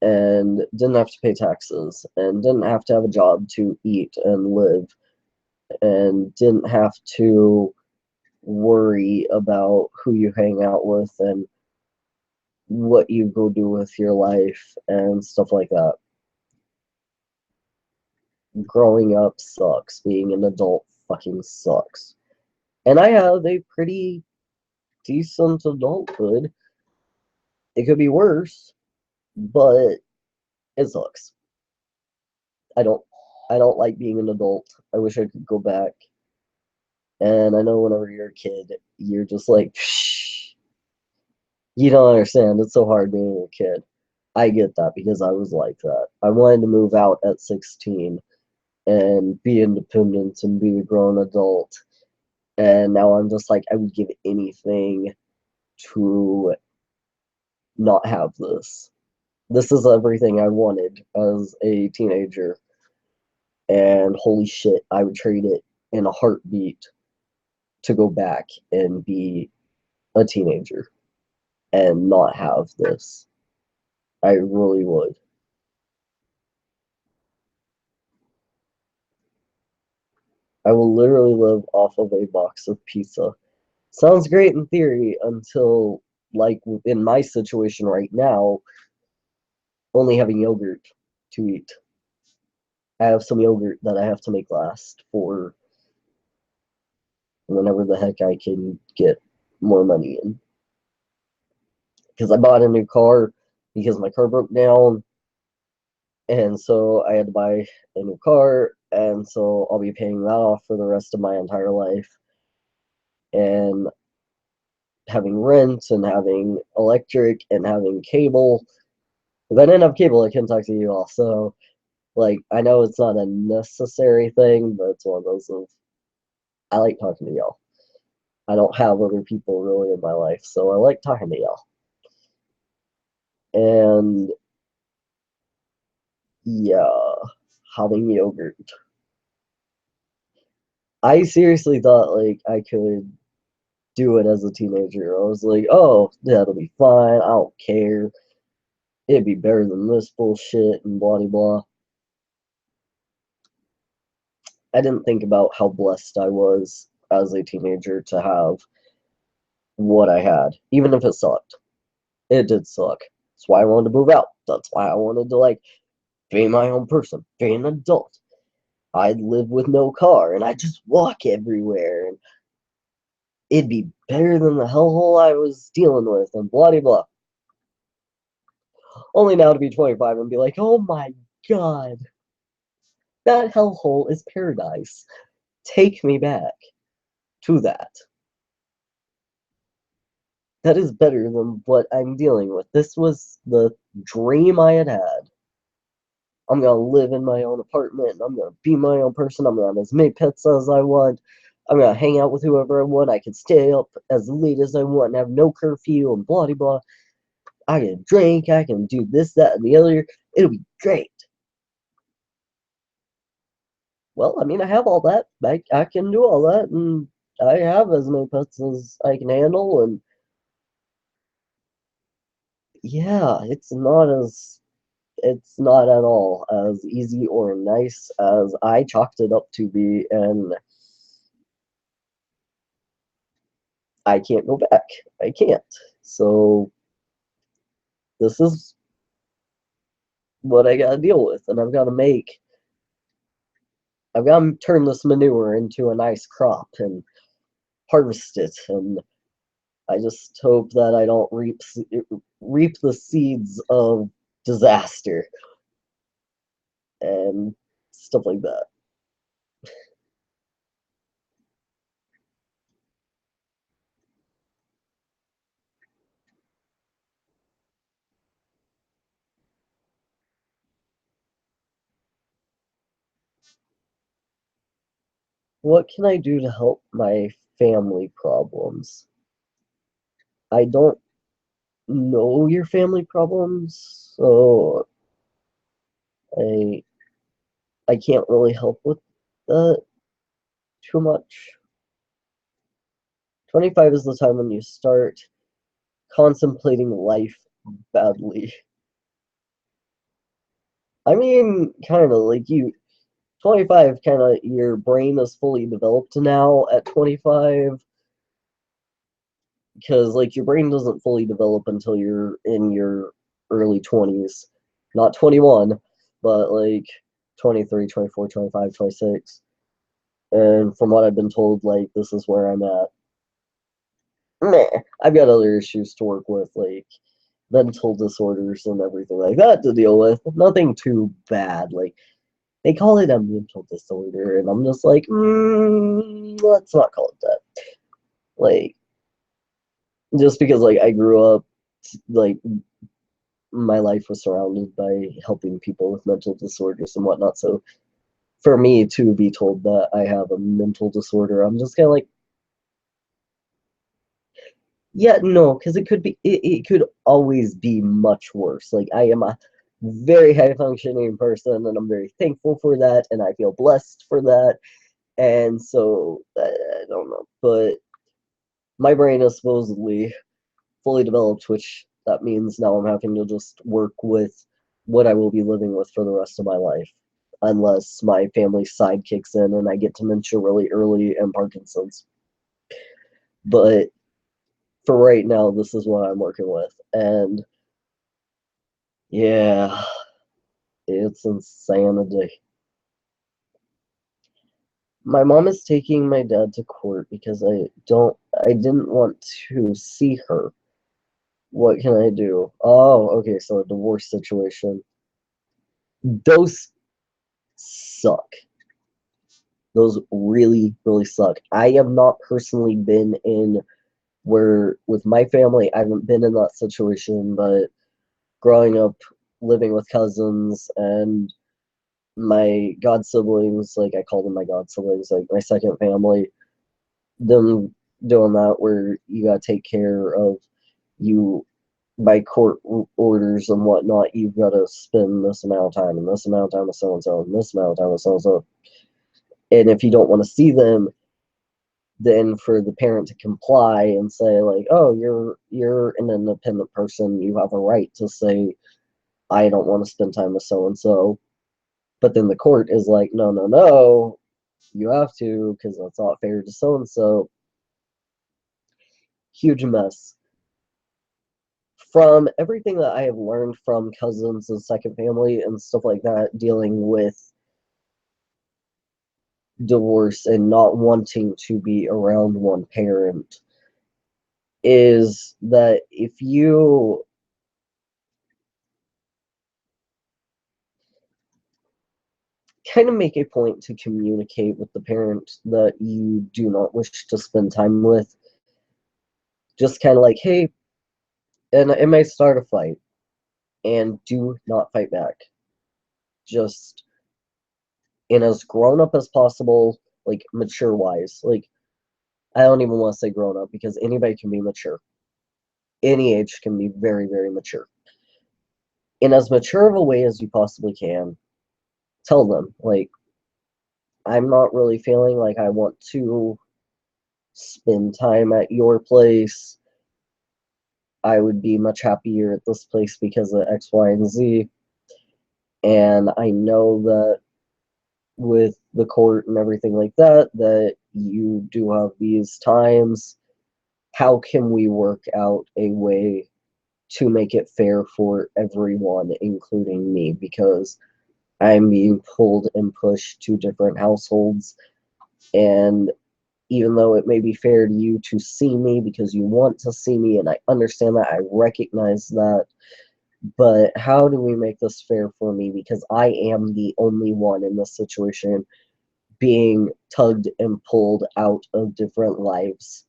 and didn't have to pay taxes and didn't have to have a job to eat and live and didn't have to worry about who you hang out with and what you go do with your life and stuff like that. Growing up sucks. Being an adult fucking sucks. And I have a pretty decent adulthood. It could be worse, but it sucks. I don't I don't like being an adult. I wish I could go back. And I know whenever you're a kid, you're just like, psh, you don't understand. It's so hard being a kid. I get that because I was like that. I wanted to move out at 16 and be independent and be a grown adult. And now I'm just like, I would give anything to not have this. This is everything I wanted as a teenager. And holy shit, I would trade it in a heartbeat to go back and be a teenager and not have this. I really would. I will literally live off of a box of pizza. Sounds great in theory until, like, in my situation right now, only having yogurt to eat. I have some yogurt that I have to make last for whenever the heck I can get more money in. Because I bought a new car because my car broke down, and so I had to buy a new car, and so I'll be paying that off for the rest of my entire life. And having rent and having electric and having cable. If I didn't have cable, I couldn't talk to you all. So, like, I know it's not a necessary thing, but it's one of those of I like talking to y'all. I don't have other people really in my life, so I like talking to y'all. And yeah, having yogurt. I seriously thought like I could do it as a teenager. I was like, oh, that'll be fine. I don't care. It'd be better than this bullshit and blah blah blah. I didn't think about how blessed I was as a teenager to have what I had, even if it sucked. It did suck. That's why I wanted to move out. That's why I wanted to like be my own person, be an adult. I'd live with no car and I'd just walk everywhere and it'd be better than the hellhole I was dealing with and blah blah blah. Only now to be 25 and be like, oh my god, that hellhole is paradise. Take me back to that. That is better than what I'm dealing with. This was the dream I had had. I'm gonna live in my own apartment. I'm gonna be my own person. I'm gonna have as many pets as I want. I'm gonna hang out with whoever I want. I can stay up as late as I want and have no curfew and blah blah blah. I can drink. I can do this, that, and the other. It'll be great. Well, I mean, I have all that. I can do all that, and I have as many pets as I can handle. And yeah, it's not at all as easy or nice as I chalked it up to be, and I can't go back. I can't. So this is what I gotta deal with, and I've gotta turn this manure into a nice crop and harvest it, and I just hope that I don't reap the seeds of disaster and stuff like that. what can I do to help my family problems? I don't know your family problems, so I I can't really help with that too much. 25 is the time when you start contemplating life badly. I mean, kind of like 25, kind of your brain is fully developed now at 25, because like your brain doesn't fully develop until you're in your early 20s. Not 21, but like 23, 24, 25, 26. And from what I've been told, like this is where I'm at. Meh. I've got other issues to work with, like mental disorders and everything like that to deal with. Nothing too bad. Like they call it a mental disorder, and I'm just like, let's not call it that. Like just because like I grew up, like my life was surrounded by helping people with mental disorders and whatnot. So for me to be told that I have a mental disorder, I'm just kind of like, yeah, no, because it could always be much worse. Like I am a very high functioning person, and I'm very thankful for that, and I feel blessed for that. And so I don't know, but my brain is supposedly fully developed, which that means now I'm having to just work with what I will be living with for the rest of my life, unless my family side kicks in and I get dementia really early and Parkinson's. But for right now, this is what I'm working with. And yeah, it's insanity. My mom is taking my dad to court because I didn't want to see her. What can I do? Oh, okay, so a divorce situation. Those suck. Those really, really suck. I have not personally been in where, with my family, I haven't been in that situation, but growing up living with cousins and my god siblings, like I call them my god siblings, like my second family, them doing that where you gotta take care of you by court orders and whatnot, you've got to spend this amount of time and this amount of time with so and so and this amount of time with so and so. And if you don't want to see them, then for the parent to comply and say like, oh, you're an independent person, you have a right to say I don't want to spend time with so and so. But then the court is like, no, no, no, you have to because that's not fair to so and so. Huge mess. From everything that I have learned from cousins and second family and stuff like that, dealing with divorce and not wanting to be around one parent, is that if you kind of make a point to communicate with the parent that you do not wish to spend time with, just kind of like, hey, and it may start a fight, and do not fight back. Just in as grown up as possible, like mature wise. Like, I don't even want to say grown up because anybody can be mature. Any age can be very, very mature. In as mature of a way as you possibly can, tell them, like, I'm not really feeling like I want to spend time at your place. I would be much happier at this place because of X, Y, and Z. And I know that with the court and everything like that, that you do have these times. How can we work out a way to make it fair for everyone, including me? Because I'm being pulled and pushed to different households, and even though it may be fair to you to see me because you want to see me, and I understand that, I recognize that, but how do we make this fair for me? Because I am the only one in this situation being tugged and pulled out of different lives,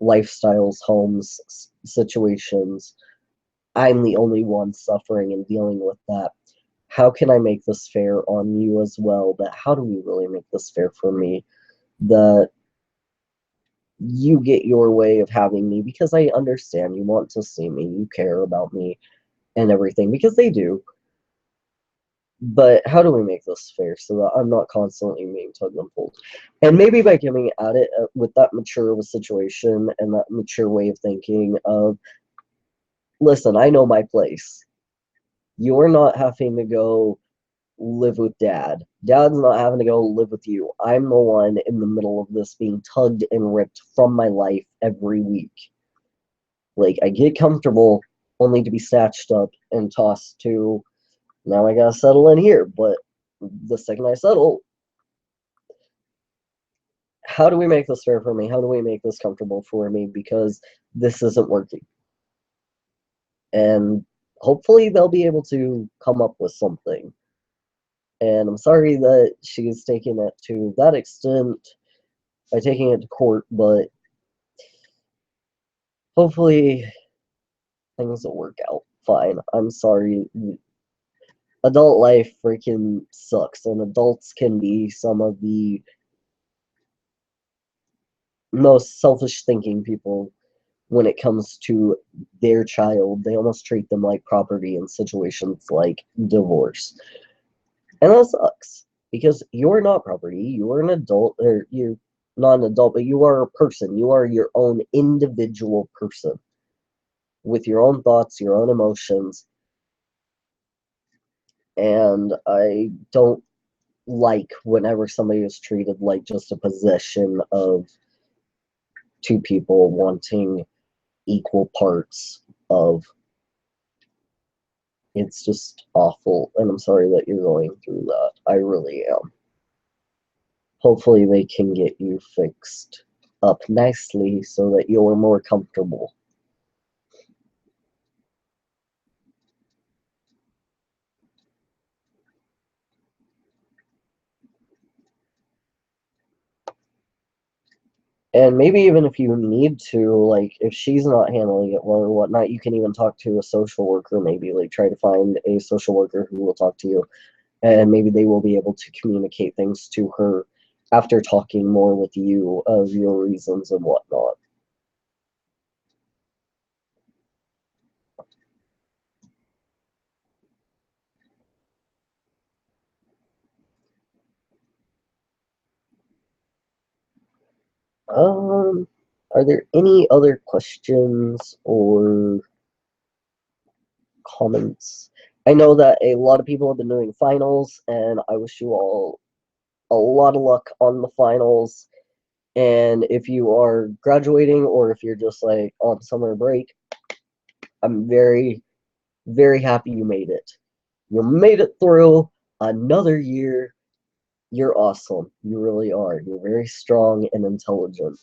lifestyles, homes, situations. I'm the only one suffering and dealing with that. How can I make this fair on you as well? But how do we really make this fair for me? that you get your way of having me because I understand you want to see me, you care about me and everything, because they do. But how do we make this fair so that I'm not constantly being tugged and pulled? And maybe by coming at it with that mature of a situation and that mature way of thinking of, listen, I know my place. You're not having to go live with dad. Dad's not having to go live with you. I'm the one in the middle of this being tugged and ripped from my life every week. Like, I get comfortable only to be snatched up and tossed to, now I gotta settle in here. But the second I settle, how do we make this fair for me? How do we make this comfortable for me? Because this isn't working. And hopefully they'll be able to come up with something. And I'm sorry that she's taking it to that extent by taking it to court, but hopefully things will work out fine. I'm sorry. Adult life freaking sucks, and adults can be some of the most selfish thinking people when it comes to their child. They almost treat them like property in situations like divorce. And that sucks because you're not property. You're an adult, or you're not an adult, but you are a person. You are your own individual person with your own thoughts, your own emotions. And I don't like whenever somebody is treated like just a possession of two people wanting equal parts of. It's just awful, and I'm sorry that you're going through that. I really am. Hopefully they can get you fixed up nicely so that you're more comfortable. And maybe even if you need to, like, if she's not handling it well or whatnot, you can even talk to a social worker, maybe, like, try to find a social worker who will talk to you, and maybe they will be able to communicate things to her after talking more with you of your reasons and whatnot. Um, are there any other questions or comments? I know that a lot of people have been doing finals, and I wish you all a lot of luck on the finals. And if you are graduating or if you're just like on summer break, I'm very, very happy you made it. You made it through another year. You're awesome. You really are. You're very strong and intelligent.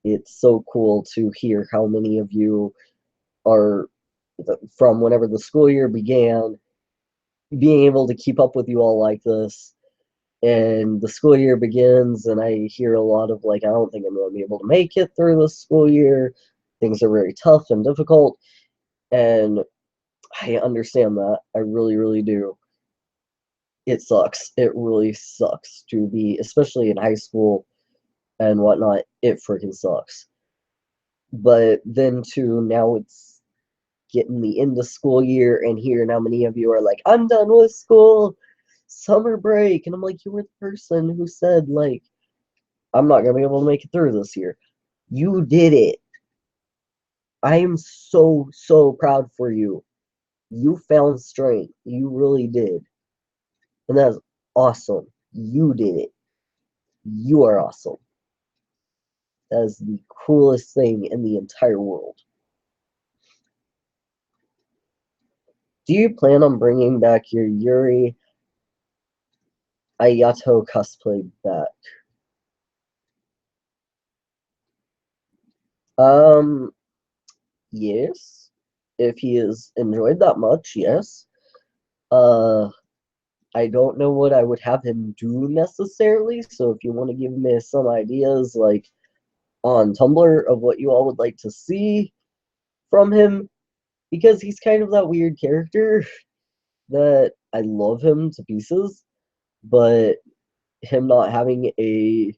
It's so cool to hear how many of you are, from whenever the school year began, being able to keep up with you all like this. And the school year begins, and I hear a lot of, like, I don't think I'm going to be able to make it through the school year. Things are very tough and difficult. And I understand that. I really, really do. It sucks. It really sucks to be, especially in high school and whatnot. It freaking sucks. But then, too, now it's getting the end of school year, and here now many of you are like, I'm done with school, summer break. And I'm like, you were the person who said, like, I'm not going to be able to make it through this year. You did it. I am so, so proud for you. You found strength. You really did. And that's awesome. You did it. You are awesome. That is the coolest thing in the entire world. Do you plan on bringing back your Yuri Ayato cosplay back? Um, yes. If he is enjoyed that much, yes. Uh, I don't know what I would have him do necessarily, so if you want to give me some ideas, like, on Tumblr of what you all would like to see from him, because he's kind of that weird character that I love him to pieces, but him not having a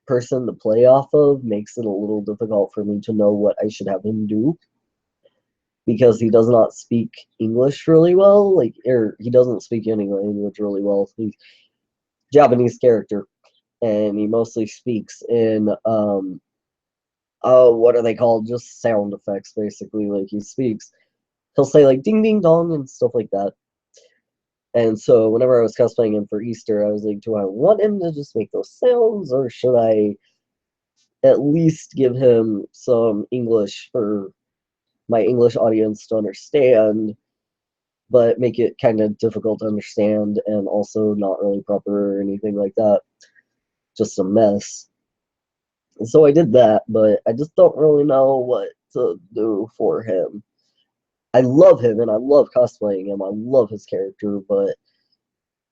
person to play off of makes it a little difficult for me to know what I should have him do, because he does not speak English really well, like, or he doesn't speak any language really well. He's a Japanese character, and he mostly speaks in oh, what are they called? Just sound effects, basically. Like, he'll say like ding ding dong and stuff like that. And so whenever I was cosplaying him for Easter, I was like, do I want him to just make those sounds, or should I at least give him some English for my English audience to understand, but make it kind of difficult to understand and also not really proper or anything like that? Just a mess. And so I did that, but I just don't really know what to do for him. I love him and I love cosplaying him. I love his character, but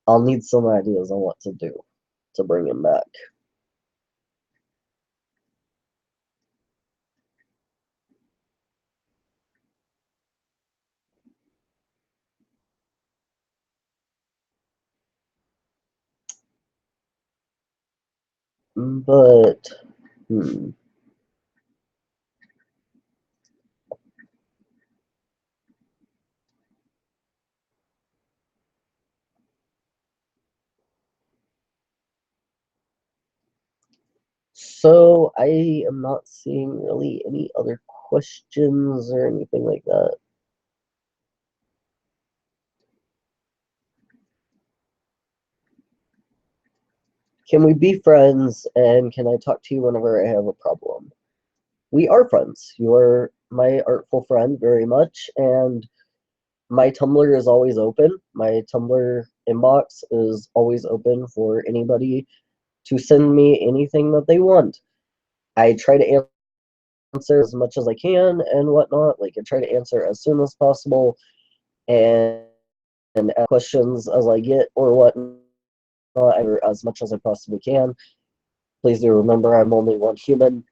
I'll need some ideas on what to do to bring him back. But, hmm. So I am not seeing really any other questions or anything like that. Can we be friends, and can I talk to you whenever I have a problem? We are friends. You are my artful friend very much, and my Tumblr is always open. My Tumblr inbox is always open for anybody to send me anything that they want. I try to answer as much as I can and whatnot. Like, I try to answer as soon as possible, and ask questions as I get or whatnot, as much as I possibly can. Please do remember I'm only one human,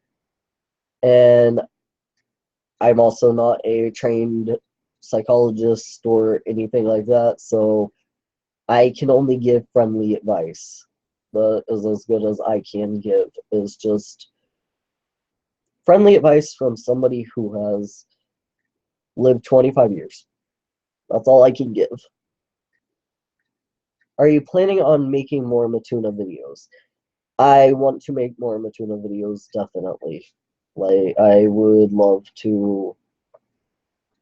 and I'm also not a trained psychologist or anything like that, so I can only give friendly advice. That is as good as I can give, is just friendly advice from somebody who has lived 25 years. That's all I can give. Are you planning on making more Matuna videos? I want to make more Matuna videos, definitely. Like, I would love to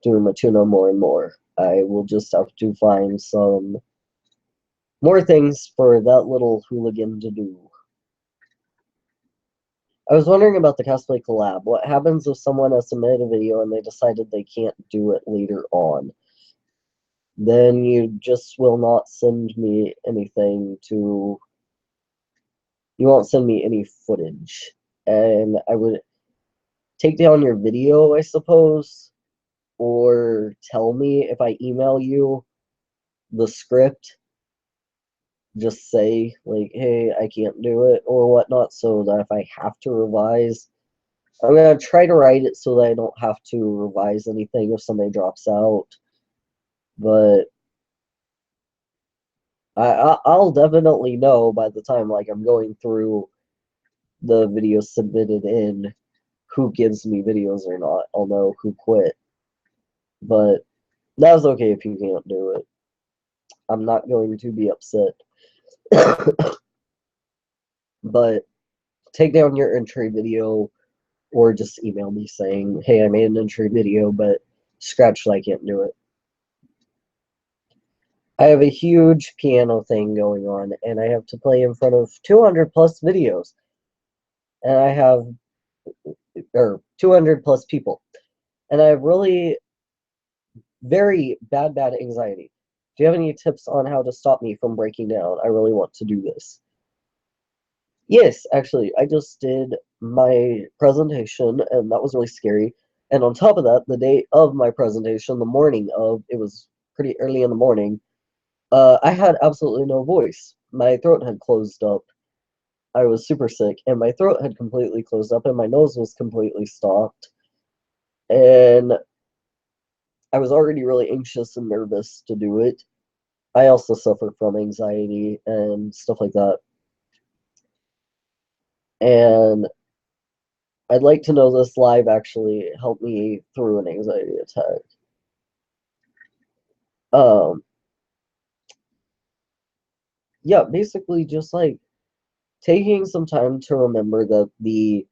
do Matuna more and more. I will just have to find some more things for that little hooligan to do. I was wondering about the cosplay collab. What happens if someone has submitted a video and they decided they can't do it later on? Then you just will not send me anything to... You won't send me any footage. And I would take down your video, I suppose, or tell me if I email you the script. Just say, like, hey, I can't do it, or whatnot, so that if I have to revise, I'm going to try to write it so that I don't have to revise anything if somebody drops out. But I'll definitely know by the time, like, I'm going through the videos submitted in who gives me videos or not. I'll know who quit. But that's okay if you can't do it. I'm not going to be upset. But take down your entry video, or just email me saying, hey, I made an entry video, but scratch that I can't do it. I have a huge piano thing going on, and I have to play in front of 200 plus videos. And I have, or 200 plus people. And I have really very bad anxiety. Do you have any tips on how to stop me from breaking down? I really want to do this. Yes, actually, I just did my presentation, and that was really scary. And on top of that, the day of my presentation, the morning of, it was pretty early in the morning, I had absolutely no voice. My throat had closed up. I was super sick, and my throat had completely closed up, and my nose was completely stopped. And I was already really anxious and nervous to do it. I also suffer from anxiety and stuff like that. And I'd like to know this live actually helped me through an anxiety attack. Um, yeah, basically just like taking some time to remember that the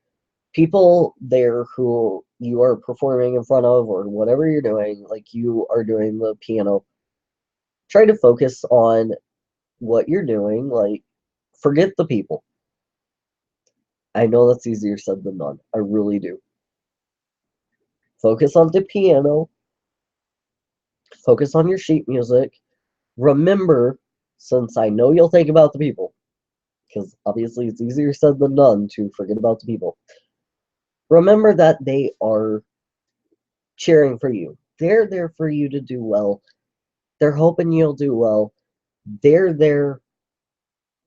people there who you are performing in front of or whatever you're doing, like you are doing the piano, try to focus on what you're doing. Like, forget the people. I know that's easier said than done. I really do. Focus on the piano, focus on your sheet music. Remember, since I know you'll think about the people, because obviously it's easier said than done to forget about the people. Remember that they are cheering for you. They're there for you to do well. They're hoping you'll do well. They're there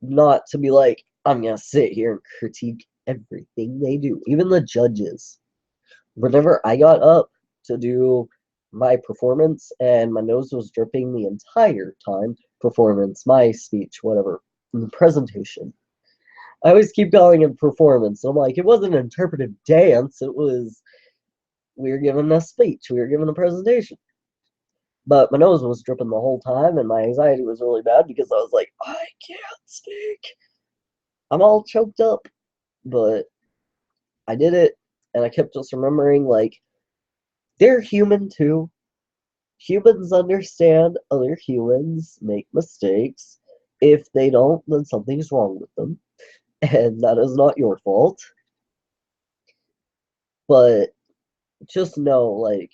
not to be like, I'm going to sit here and critique everything they do. Even the judges. Whenever I got up to do my performance and my nose was dripping the entire time, performance, my speech, whatever, the presentation. I always keep calling it performance. I'm like, it wasn't an interpretive dance. It was, we were giving a speech. We were giving a presentation. But my nose was dripping the whole time, and my anxiety was really bad because I was like, I can't speak. I'm all choked up. But I did it, and I kept just remembering, like, they're human too. Humans understand other humans make mistakes. If they don't, then something's wrong with them. And that is not your fault. But just know, like,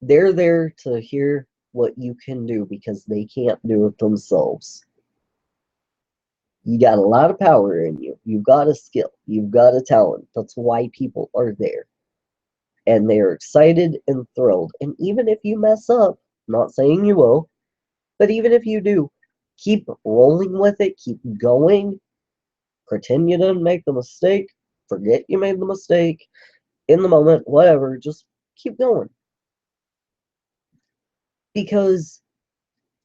they're there to hear what you can do because they can't do it themselves. You got a lot of power in you. You've got a skill. You've got a talent. That's why people are there. And they're excited and thrilled. And even if you mess up, I'm not saying you will, but even if you do, keep rolling with it, keep going, pretend you didn't make the mistake, forget you made the mistake, in the moment, whatever, just keep going. Because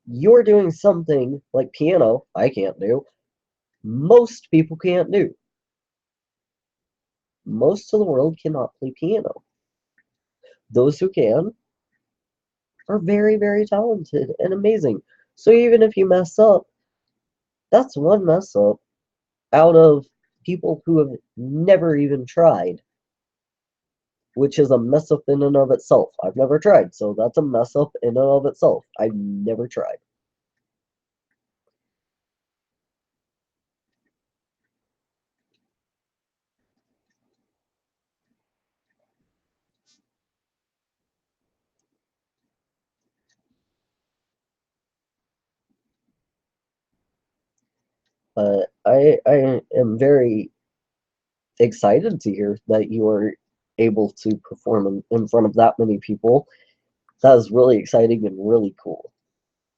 you're doing something like piano, I can't do, most people can't do. Most of the world cannot play piano. Those who can are very, very talented and amazing. So even if you mess up, that's one mess up out of people who have never even tried, which is a mess up in and of itself. I've never tried, so that's a mess up in and of itself. I've never tried. But I am very excited to hear that you are able to perform in front of that many people. That is really exciting and really cool.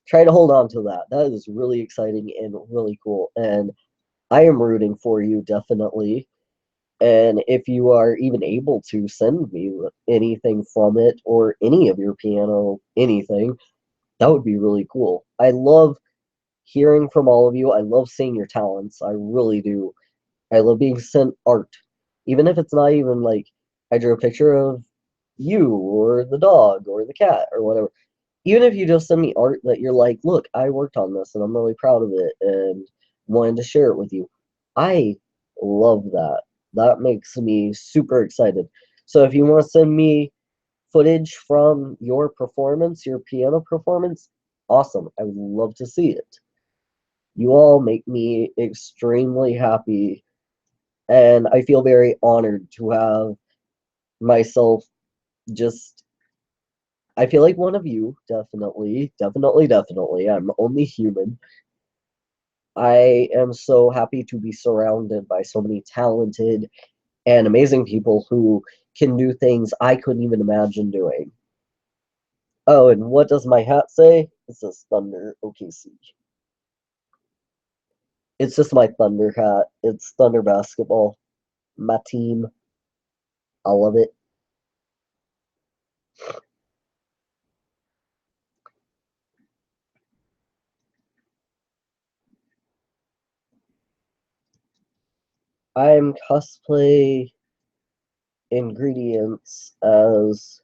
Try to hold on to that. That is really exciting and really cool. And I am rooting for you, definitely. And if you are even able to send me anything from it or any of your piano, anything, that would be really cool. I love hearing from all of you. I love seeing your talents. I really do. I love being sent art. Even if it's not even like I drew a picture of you or the dog or the cat or whatever. Even if you just send me art that you're like, look, I worked on this and I'm really proud of it and wanted to share it with you. I love that. That makes me super excited. So if you want to send me footage from your performance, your piano performance, awesome. I would love to see it. You all make me extremely happy, and I feel very honored to have myself just. I feel like one of you, definitely, definitely, definitely. I'm only human. I am so happy to be surrounded by so many talented and amazing people who can do things I couldn't even imagine doing. Oh, and what does my hat say? It says Thunder OKC. It's just my Thunder hat. It's Thunder basketball. My team. I love it. I'm cosplay ingredients as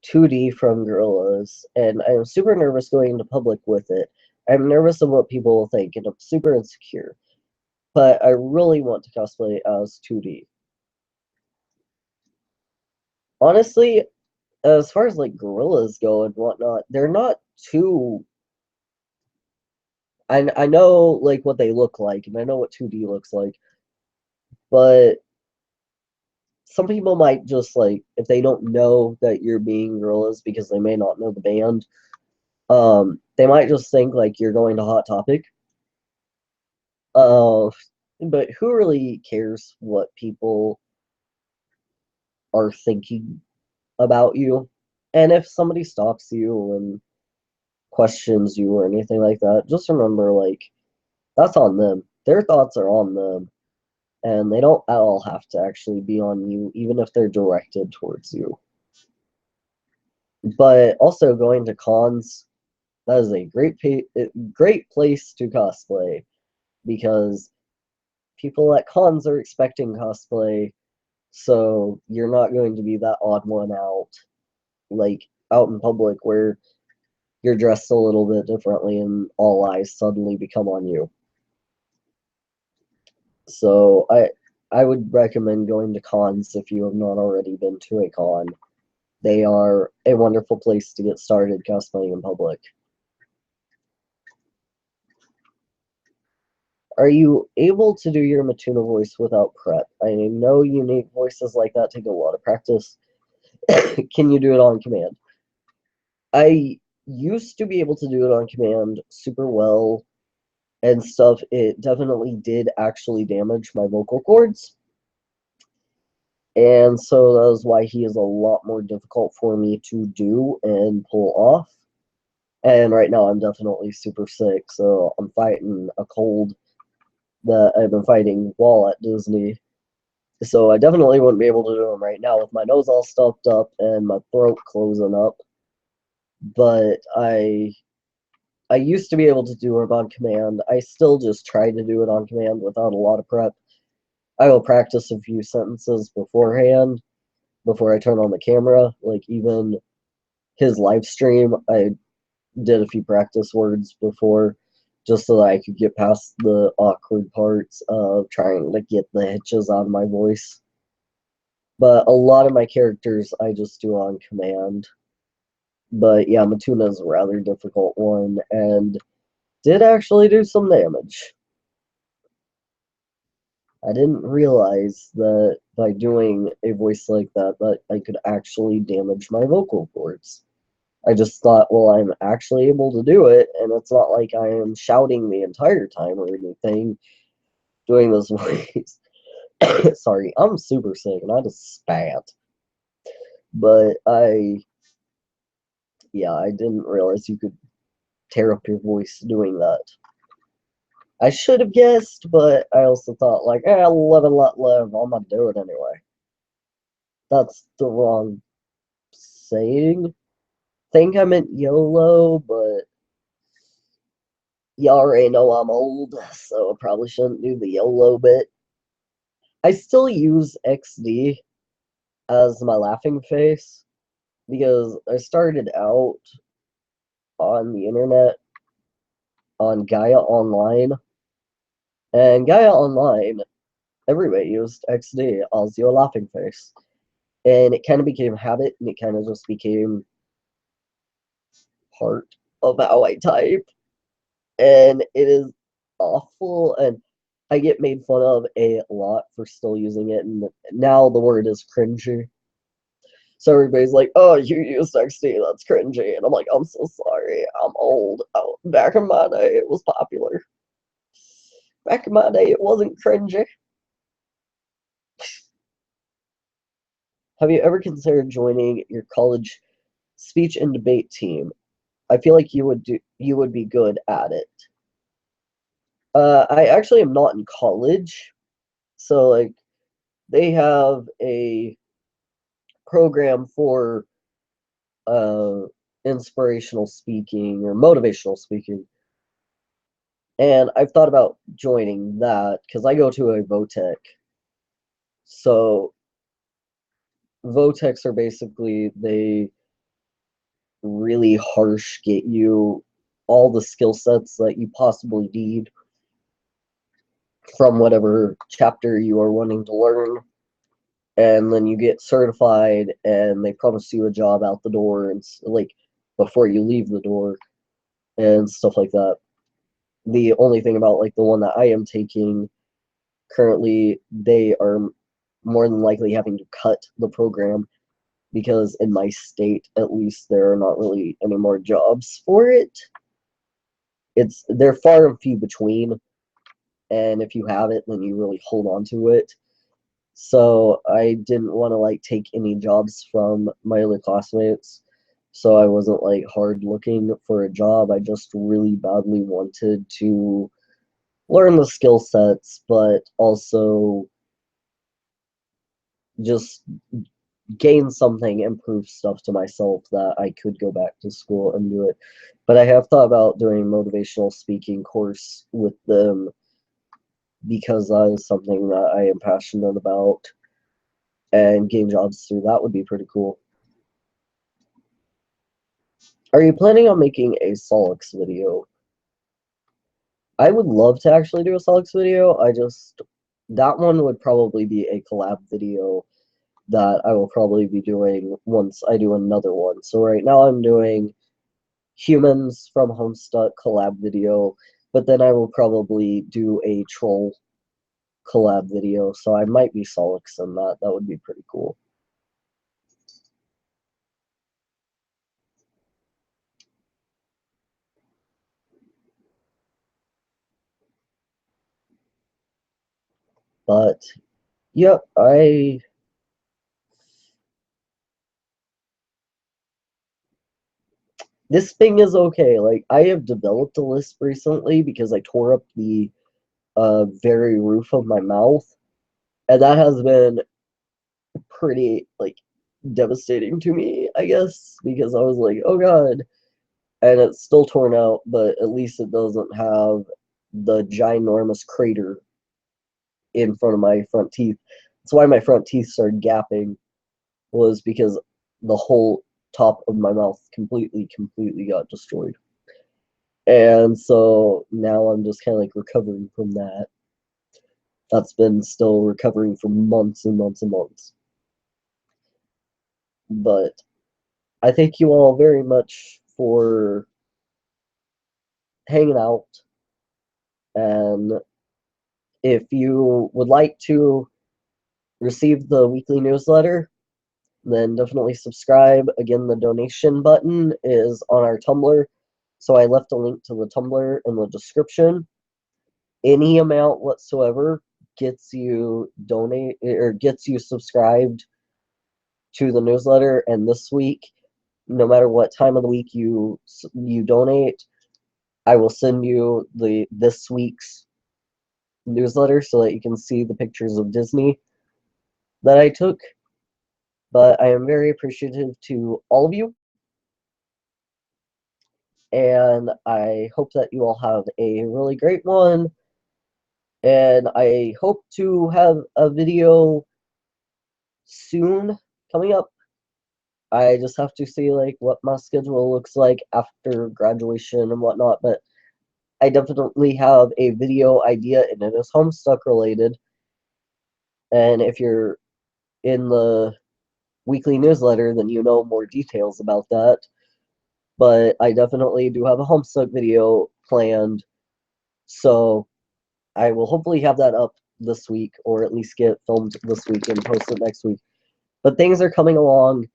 2D from Gorillas, and I'm super nervous going into public with it. I'm nervous of what people will think, and I'm super insecure. But I really want to cosplay as 2D. Honestly, as far as like gorillas go and whatnot, they're not too. I know like what they look like, and I know what 2D looks like, but some people might just like if they don't know that you're being gorillas because they may not know the band, they might just think like you're going to Hot Topic. Uh, but who really cares what people are thinking about you? And if somebody stops you and questions you or anything like that, just remember like that's on them. Their thoughts are on them, and they don't at all have to actually be on you, even if they're directed towards you. But also going to cons, that is a great place to cosplay because people at cons are expecting cosplay, so you're not going to be that odd one out, like out in public where you're dressed a little bit differently and all eyes suddenly become on you. So I would recommend going to cons if you have not already been to a con. They are a wonderful place to get started cosplaying in public. Are you able to do your Matuna voice without prep? I know unique voices like that take a lot of practice. Can you do it on command? I used to be able to do it on command super well and stuff. It definitely did actually damage my vocal cords. And so that is why he is a lot more difficult for me to do and pull off. And right now I'm definitely super sick, so I'm fighting a cold that I've been fighting while at Disney. So I definitely wouldn't be able to do them right now with my nose all stuffed up and my throat closing up. But I used to be able to do it on command. I still just try to do it on command without a lot of prep. I will practice a few sentences beforehand before I turn on the camera. Like even his live stream, I did a few practice words before just so that I could get past the awkward parts of trying to get the hitches out of my voice. But a lot of my characters I just do on command. But yeah, Matuna is a rather difficult one and did actually do some damage. I didn't realize that by doing a voice like that, that I could actually damage my vocal cords. I just thought, well, I'm actually able to do it, and it's not like I am shouting the entire time or anything doing this voice. Sorry, I'm super sick and I just spat. But yeah, I didn't realize you could tear up your voice doing that. I should have guessed, but I also thought, like, live and let live. I'm gonna do it anyway. That's the wrong saying. Think I meant YOLO, but you already know I'm old, so I probably shouldn't do the YOLO bit. I still use XD as my laughing face because I started out on the internet on Gaia Online, and Gaia Online, everybody used XD as your laughing face. And it kind of became a habit, and it kind of just became part of how I type. And it is awful, and I get made fun of a lot for still using it, and now the word is cringy. So everybody's like, "Oh, you use XD, that's cringy," and I'm like, "I'm so sorry, I'm old. Oh, back in my day, it was popular. Back in my day, it wasn't cringy." Have you ever considered joining your college speech and debate team? I feel like you would be good at it. I actually am not in college, so like they have a program for uh inspirational speaking or motivational speaking. And I've thought about joining that because I go to a VOTEC. So VOTECs are basically, they really harsh, get you all the skill sets that you possibly need from whatever chapter you are wanting to learn. And then you get certified and they promise you a job out the door and like before you leave the door and stuff like that. The only thing about like the one that I am taking currently, they are more than likely having to cut the program because in my state, at least, there are not really any more jobs for it. They're far and few between, and if you have it, then you really hold on to it. So I didn't want to like take any jobs from my other classmates. So I wasn't like hard looking for a job. I just really badly wanted to learn the skill sets, but also just gain something, improve stuff to myself that I could go back to school and do it. But I have thought about doing a motivational speaking course with them because that is something that I am passionate about, and getting jobs through that would be pretty cool. Are you planning on making a Solix video? I would love to actually do a Solix video. That one would probably be a collab video that I will probably be doing once I do another one. So right now I'm doing Humans from Homestuck collab video, but then I will probably do a troll collab video, so I might be Solix in that. That would be pretty cool. But yep, this thing is okay. Like I have developed a lisp recently because I tore up the very roof of my mouth, and that has been pretty like devastating to me, I guess, because I was like, oh god, and it's still torn out, but at least it doesn't have the ginormous crater in front of my front teeth. That's why my front teeth started gapping, was because the whole top of my mouth completely got destroyed. And so now I'm just kind of like recovering from that. That's been still recovering for months and months and months. But I thank you all very much for hanging out. And if you would like to receive the weekly newsletter, then definitely subscribe. Again, the donation button is on our Tumblr. So I left a link to the Tumblr in the description. Any amount whatsoever gets you subscribed to the newsletter. And this week, no matter what time of the week you donate, I will send you this week's newsletter so that you can see the pictures of Disney that I took. But I am very appreciative to all of you, and I hope that you all have a really great one. And I hope to have a video soon coming up. I just have to see like what my schedule looks like after graduation and whatnot, but I definitely have a video idea, and it is Homestuck related. And if you're in the weekly newsletter, then you know more details about that. But I definitely do have a Homestuck video planned, so I will hopefully have that up this week, or at least get filmed this week and post it next week. But things are coming along.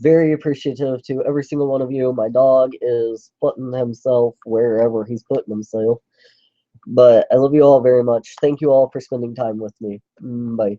Very appreciative to every single one of you. My dog is putting himself wherever he's putting himself. But I love you all very much. Thank you all for spending time with me. Bye.